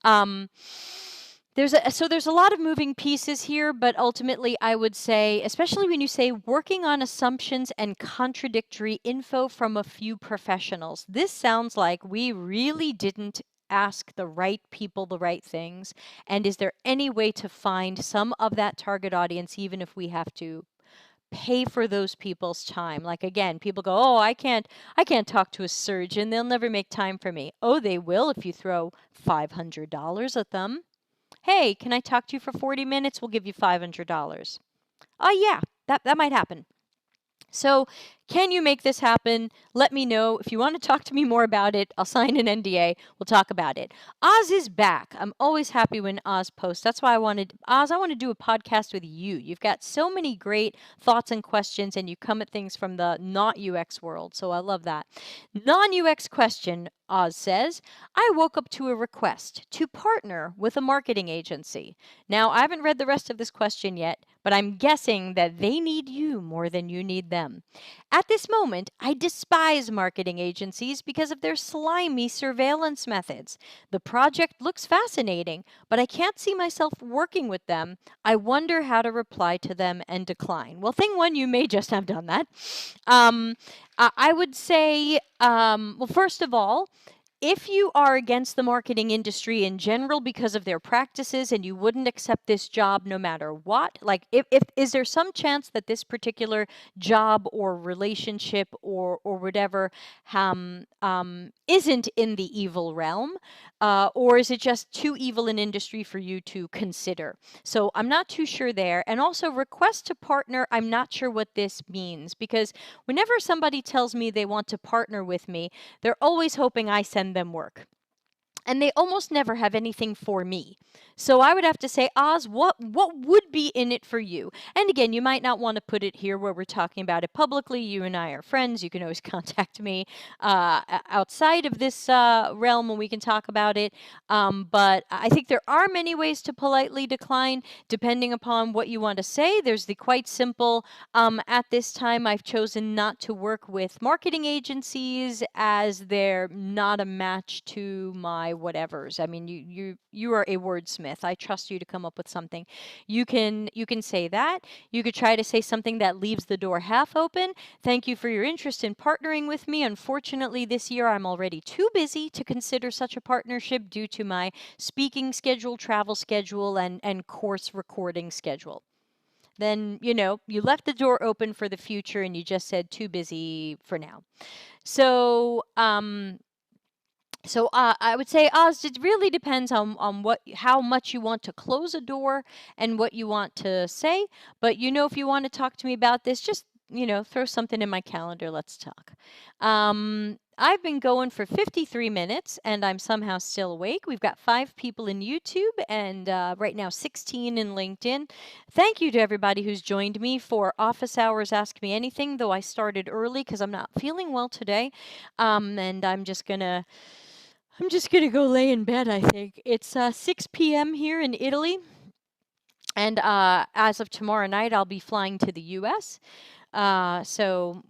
There's a lot of moving pieces here, but ultimately I would say, especially when you say working on assumptions and contradictory info from a few professionals, this sounds like we really didn't ask the right people the right things. And is there any way to find some of that target audience, even if we have to pay for those people's time? Like, again, people go, oh, I can't talk to a surgeon. They'll never make time for me. Oh, they will if you throw $500 at them. Hey, can I talk to you for 40 minutes? We'll give you $500. Oh, yeah, that might happen. So can you make this happen? Let me know. If you want to talk to me more about it, I'll sign an NDA. We'll talk about it. Oz is back. I'm always happy when Oz posts. That's why I want to do a podcast with you. You've got so many great thoughts and questions, and you come at things from the not UX world. So I love that. Non-UX question, Oz says, I woke up to a request to partner with a marketing agency. Now, I haven't read the rest of this question yet, but I'm guessing that they need you more than you need them. At this moment, I despise marketing agencies because of their slimy surveillance methods. The project looks fascinating, but I can't see myself working with them. I wonder how to reply to them and decline. Well, thing one, you may just have done that. I would say, well, first of all, if you are against the marketing industry in general because of their practices and you wouldn't accept this job no matter what, like if is there some chance that this particular job or relationship or whatever isn't in the evil realm, or is it just too evil an industry for you to consider? So I'm not too sure there. And also, request to partner, I'm not sure what this means, because whenever somebody tells me they want to partner with me, they're always hoping I send them work. And they almost never have anything for me. So I would have to say, Oz, what would be in it for you? And again, you might not want to put it here where we're talking about it publicly. You and I are friends. You can always contact me outside of this realm when we can talk about it. But I think there are many ways to politely decline, depending upon what you want to say. There's the quite simple, at this time, I've chosen not to work with marketing agencies as they're not a match to my whatevers. I mean, you are a wordsmith. I trust you to come up with something. You can say that. You could try to say something that leaves the door half open. Thank you for your interest in partnering with me. Unfortunately, this year I'm already too busy to consider such a partnership due to my speaking schedule, travel schedule, and course recording schedule. Then, you left the door open for the future and you just said too busy for now. So, I would say, Oz, it really depends on how much you want to close a door and what you want to say. But if you want to talk to me about this, just throw something in my calendar. Let's talk. I've been going for 53 minutes and I'm somehow still awake. We've got 5 people in YouTube and right now 16 in LinkedIn. Thank you to everybody who's joined me for Office Hours Ask Me Anything, though I started early because I'm not feeling well today. And I'm just gonna go lay in bed, I think. It's 6 p.m. here in Italy. And as of tomorrow night, I'll be flying to the US. So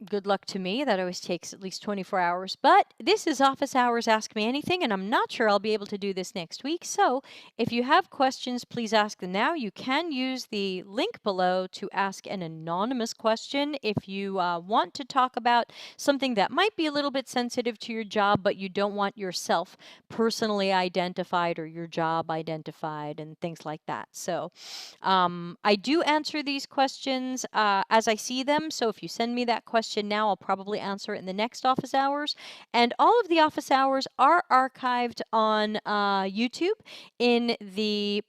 good luck to me. That always takes at least 24 hours. But this is Office Hours Ask Me Anything, and I'm not sure I'll be able to do this next week. So if you have questions, please ask them now. You can use the link below to ask an anonymous question if you want to talk about something that might be a little bit sensitive to your job, but you don't want yourself personally identified or your job identified and things like that. So I do answer these questions as I see them. So if you send me that question now, I'll probably answer it in the next office hours. And all of the office hours are archived on YouTube in the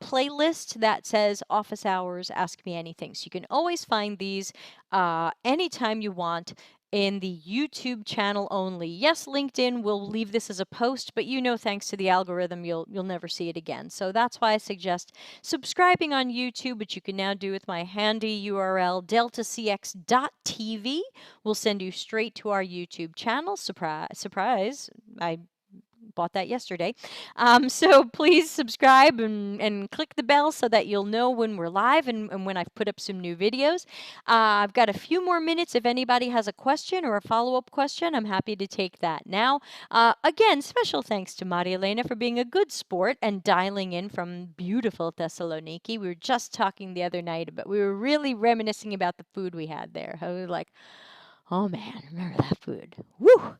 playlist that says Office Hours Ask Me Anything. So you can always find these anytime you want in the YouTube channel only. Yes, LinkedIn will leave this as a post, but thanks to the algorithm, you'll never see it again. So that's why I suggest subscribing on YouTube, which you can now do with my handy URL, deltacx.tv. Will send you straight to our YouTube channel. Surprise. I bought that yesterday. So please subscribe and click the bell so that you'll know when we're live and when I've put up some new videos. I've got a few more minutes. If anybody has a question or a follow-up question, I'm happy to take that now. Again, special thanks to Maria Elena for being a good sport and dialing in from beautiful Thessaloniki. We were just talking the other night, but we were really reminiscing about the food we had there. How we were like, oh man, remember that food? Woo!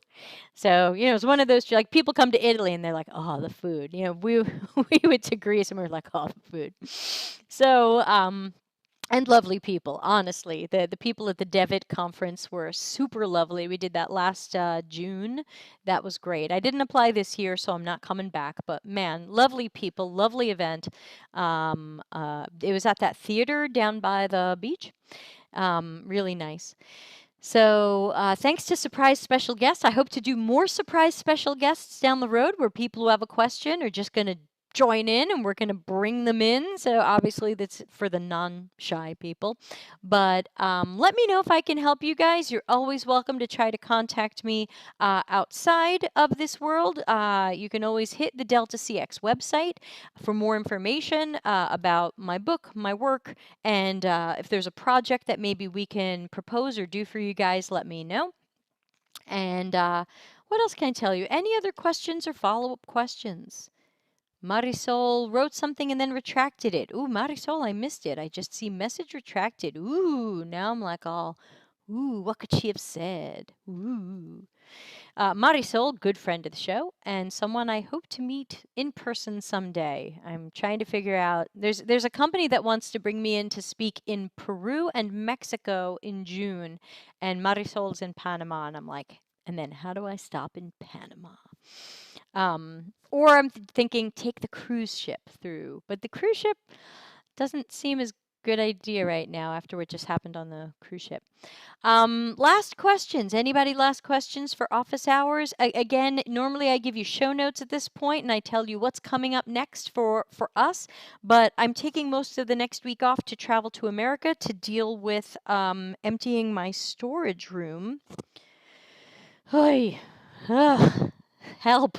So, it's one of those, like, people come to Italy and they're like, oh, the food. We we went to Greece and we were like, oh, the food. So, and lovely people, honestly. The people at the Devitt conference were super lovely. We did that last June. That was great. I didn't apply this year, so I'm not coming back. But man, lovely people, lovely event. It was at that theater down by the beach. Really nice. So thanks to surprise special guests. I hope to do more surprise special guests down the road where people who have a question are just going to join in and we're going to bring them in. So obviously that's for the non-shy people. But let me know if I can help you guys. You're always welcome to try to contact me outside of this world. You can always hit the Delta CX website for more information about my book, my work, and if there's a project that maybe we can propose or do for you guys, let me know. And what else can I tell you? Any other questions or follow-up questions? Marisol wrote something and then retracted it. Ooh, Marisol, I missed it. I just see message retracted. Ooh, now I'm like all, ooh, what could she have said? Ooh. Marisol, good friend of the show, and someone I hope to meet in person someday. I'm trying to figure out. There's a company that wants to bring me in to speak in Peru and Mexico in June, and Marisol's in Panama, and I'm like, and then how do I stop in Panama? Or I'm thinking take the cruise ship through, but the cruise ship doesn't seem as good idea right now after what just happened on the cruise ship. Last questions. Anybody last questions for office hours? Again, normally I give you show notes at this point and I tell you what's coming up next for us, but I'm taking most of the next week off to travel to America to deal with emptying my storage room. Help.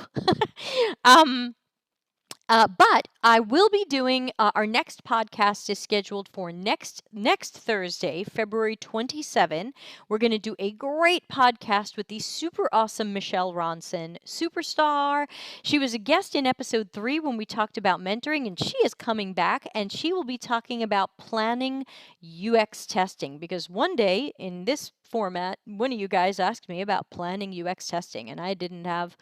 But I will be doing our next podcast is scheduled for next Thursday, February 27. We're going to do a great podcast with the super awesome Michelle Ronson, superstar. She was a guest in episode 3 when we talked about mentoring, and she is coming back, and she will be talking about planning UX testing, because one day in this format, one of you guys asked me about planning UX testing, and I didn't have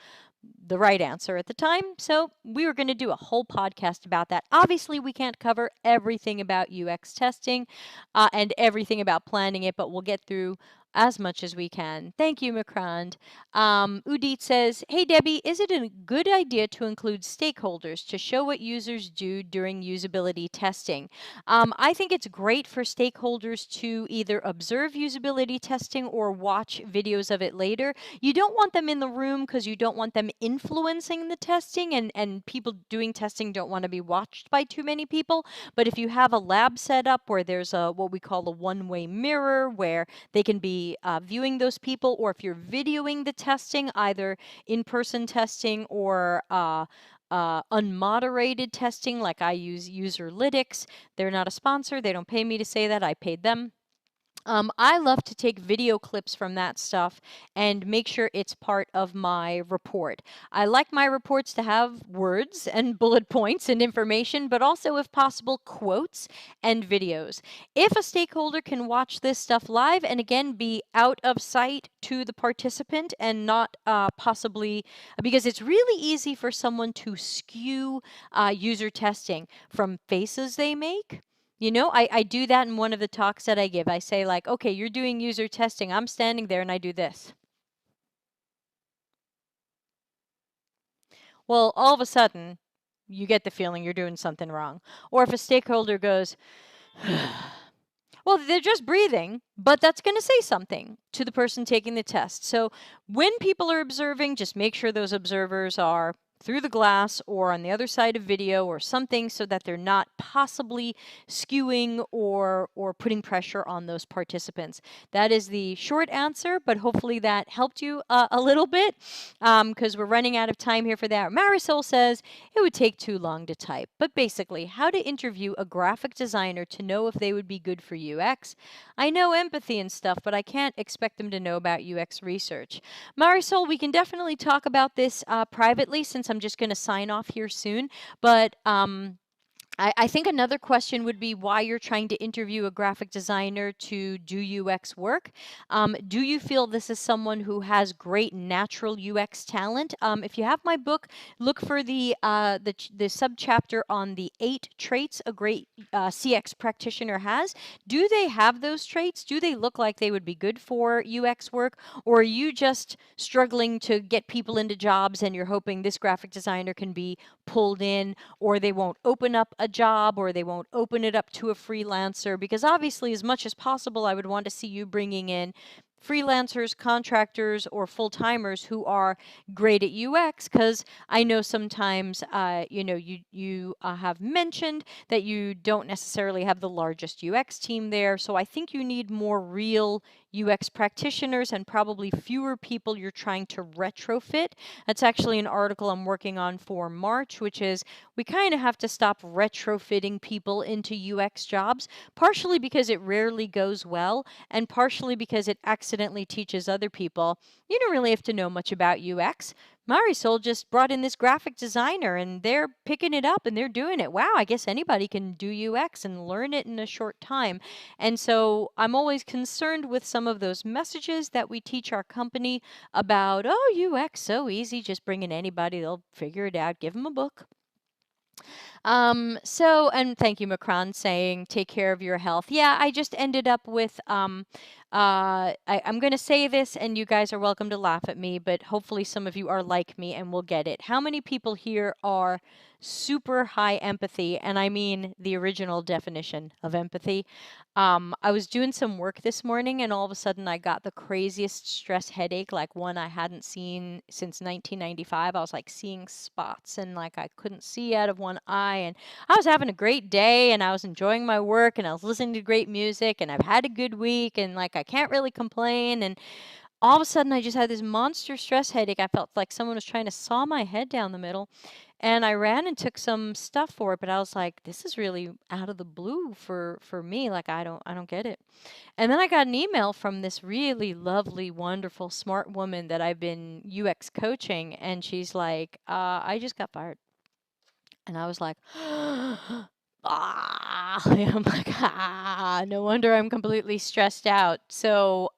the right answer at the time. So we were going to do a whole podcast about that. Obviously, we can't cover everything about UX testing and everything about planning it, but we'll get through as much as we can. Thank you, Makrand. Udit says, hey, Debbie, is it a good idea to include stakeholders to show what users do during usability testing? I think it's great for stakeholders to either observe usability testing or watch videos of it later. You don't want them in the room because you don't want them influencing the testing, and people doing testing don't want to be watched by too many people. But if you have a lab set up where there's a what we call a one-way mirror where they can be viewing those people, or if you're videoing the testing, either in-person testing or unmoderated testing, like I use Userlytics. They're not a sponsor. They don't pay me to say that. I paid them. I love to take video clips from that stuff and make sure it's part of my report. I like my reports to have words and bullet points and information, but also, if possible, quotes and videos. If a stakeholder can watch this stuff live and again be out of sight to the participant and not possibly, because it's really easy for someone to skew user testing from faces they make. I do that in one of the talks that I give. I say, like, okay, you're doing user testing. I'm standing there and I do this. Well, all of a sudden, you get the feeling you're doing something wrong. Or if a stakeholder goes, well, they're just breathing, but that's going to say something to the person taking the test. So when people are observing, just make sure those observers are through the glass or on the other side of video or something, so that they're not possibly skewing or putting pressure on those participants. That is the short answer, but hopefully that helped you a little bit, because we're running out of time here for that. Marisol says it would take too long to type, but basically how to interview a graphic designer to know if they would be good for UX. I know empathy and stuff, but I can't expect them to know about UX research. Marisol, we can definitely talk about this privately, since I'm just going to sign off here soon. But I think another question would be why you're trying to interview a graphic designer to do UX work. Do you feel this is someone who has great natural UX talent? If you have my book, look for the subchapter on the 8 traits a great CX practitioner has. Do they have those traits? Do they look like they would be good for UX work? Or are you just struggling to get people into jobs and you're hoping this graphic designer can be pulled in, or they won't open up a job, or they won't open it up to a freelancer? Because obviously, as much as possible, I would want to see you bringing in freelancers, contractors, or full-timers who are great at UX, because I know sometimes, you have mentioned that you don't necessarily have the largest UX team there. So I think you need more real UX practitioners and probably fewer people you're trying to retrofit. That's actually an article I'm working on for March, which is we kind of have to stop retrofitting people into UX jobs, partially because it rarely goes well, and partially because it accidentally teaches other people, you don't really have to know much about UX. Marisol just brought in this graphic designer and they're picking it up and they're doing it. Wow, I guess anybody can do UX and learn it in a short time. And so I'm always concerned with some of those messages that we teach our company about, oh, UX, so easy, just bring in anybody, they'll figure it out, give them a book. And thank you, Macron, saying take care of your health. Yeah, I just ended up with, I'm going to say this and you guys are welcome to laugh at me, but hopefully some of you are like me and will get it. How many people here are super high empathy? And I mean the original definition of empathy. I was doing some work this morning and all of a sudden I got the craziest stress headache, like one I hadn't seen since 1995. I was like seeing spots and like I couldn't see out of one eye, and I was having a great day and I was enjoying my work and I was listening to great music and I've had a good week and like I can't really complain. And all of a sudden I just had this monster stress headache. I felt like someone was trying to saw my head down the middle. And I ran and took some stuff for it, but I was like, this is really out of the blue for me. Like I don't get it. And then I got an email from this really lovely, wonderful, smart woman that I've been UX coaching, and she's like, I just got fired. And I was like, I'm like, no wonder I'm completely stressed out. So,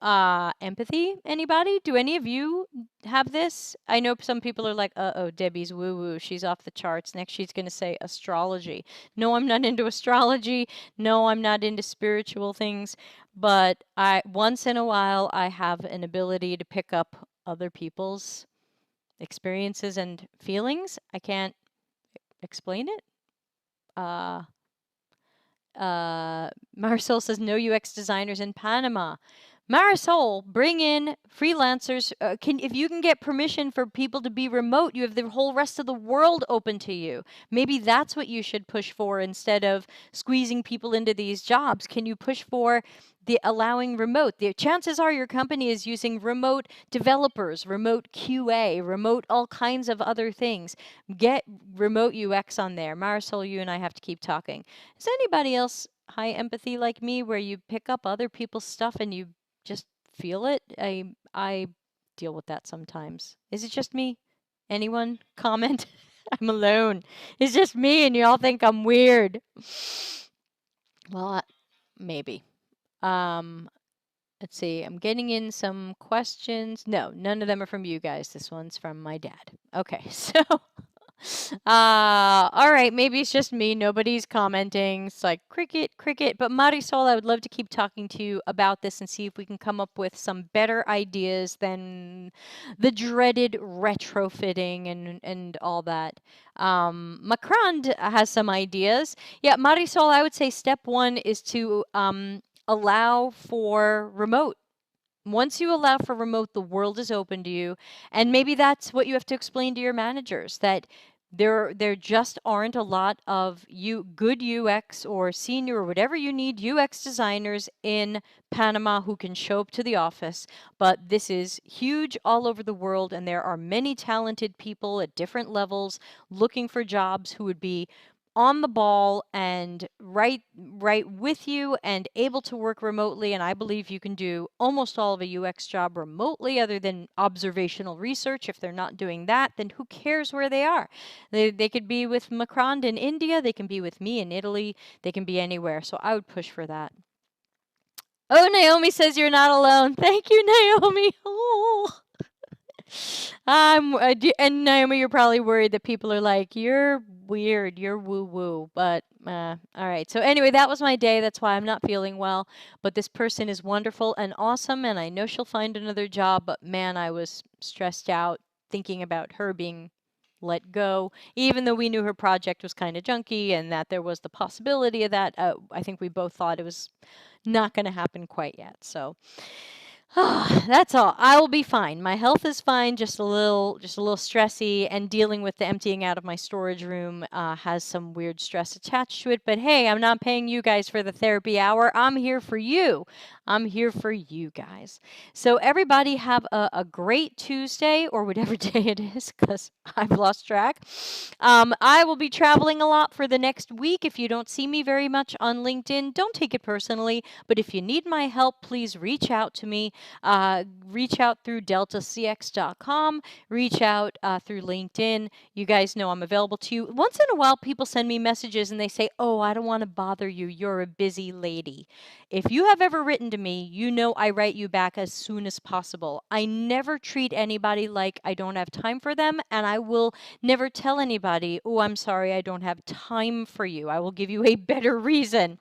empathy, anybody? Do any of you have this? I know some people are like, uh-oh, Debbie's woo-woo. She's off the charts. Next, she's going to say astrology. No, I'm not into astrology. No, I'm not into spiritual things. But once in a while, I have an ability to pick up other people's experiences and feelings. I can't explain it. Uh, Marisol says no UX designers in Panama. Marisol, bring in freelancers. If you can get permission for people to be remote, you have the whole rest of the world open to you. Maybe that's what you should push for instead of squeezing people into these jobs. Can you push for the allowing remote? The chances are your company is using remote developers, remote QA, remote all kinds of other things. Get remote UX on there. Marisol, you and I have to keep talking. Is anybody else high empathy like me where you pick up other people's stuff and you just feel it? I deal with that sometimes. Is it just me? Anyone comment? I'm alone. It's just me and you all think I'm weird. Well, maybe. Let's see. I'm getting in some questions. No, none of them are from you guys. This one's from my dad. Okay, so all right, maybe it's just me. Nobody's commenting. It's like cricket, cricket. But Marisol, I would love to keep talking to you about this and see if we can come up with some better ideas than the dreaded retrofitting and all that. Macron has some ideas. Yeah, Marisol, I would say step one is to allow for remote. Once you allow for remote, the world is open to you. And maybe that's what you have to explain to your managers, that there just aren't a lot of good UX or senior or whatever you need UX designers in Panama who can show up to the office. But this is huge all over the world, and there are many talented people at different levels looking for jobs who would be on the ball and right with you and able to work remotely. And I believe you can do almost all of a UX job remotely other than observational research. If they're not doing that, then who cares where they are? They could be with Macron in India, they can be with me in Italy, they can be anywhere. So I would push for that. Oh, Naomi says you're not alone. Thank you, Naomi. Oh. And Naomi, you're probably worried that people are like, you're weird, you're woo woo. But all right. So anyway, that was my day. That's why I'm not feeling well. But this person is wonderful and awesome, and I know she'll find another job. But man, I was stressed out thinking about her being let go, even though we knew her project was kind of junky and that there was the possibility of that. I think we both thought it was not going to happen quite yet. So. That's all. I will be fine. My health is fine, just a little stressy, and dealing with the emptying out of my storage room has some weird stress attached to it. But hey, I'm not paying you guys for the therapy hour. I'm here for you. I'm here for you guys. So everybody have a great Tuesday or whatever day it is, because I've lost track. I will be traveling a lot for the next week. If you don't see me very much on LinkedIn, don't take it personally. But if you need my help, please reach out to me. Reach out through deltacx.com, reach out through LinkedIn. You guys know I'm available to you. Once in a while, people send me messages and they say, oh, I don't want to bother you. You're a busy lady. If you have ever written to me, you know I write you back as soon as possible. I never treat anybody like I don't have time for them, and I will never tell anybody, oh, I'm sorry, I don't have time for you. I will give you a better reason.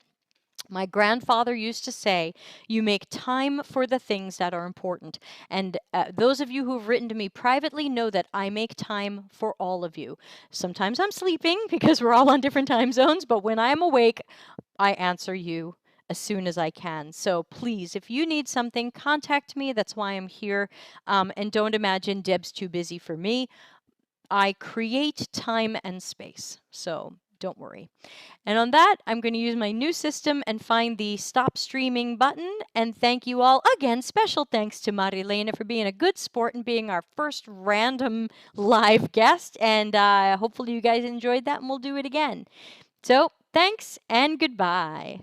My grandfather used to say, you make time for the things that are important. And those of you who have written to me privately know that I make time for all of you. Sometimes I'm sleeping because we're all on different time zones, but when I am awake, I answer you as soon as I can. So please, if you need something, contact me. That's why I'm here. And don't imagine Deb's too busy for me. I create time and space. So Don't worry. And on that, I'm going to use my new system and find the stop streaming button. And thank you all again. Special thanks to Marilena for being a good sport and being our first random live guest. And hopefully you guys enjoyed that and we'll do it again. So thanks and goodbye.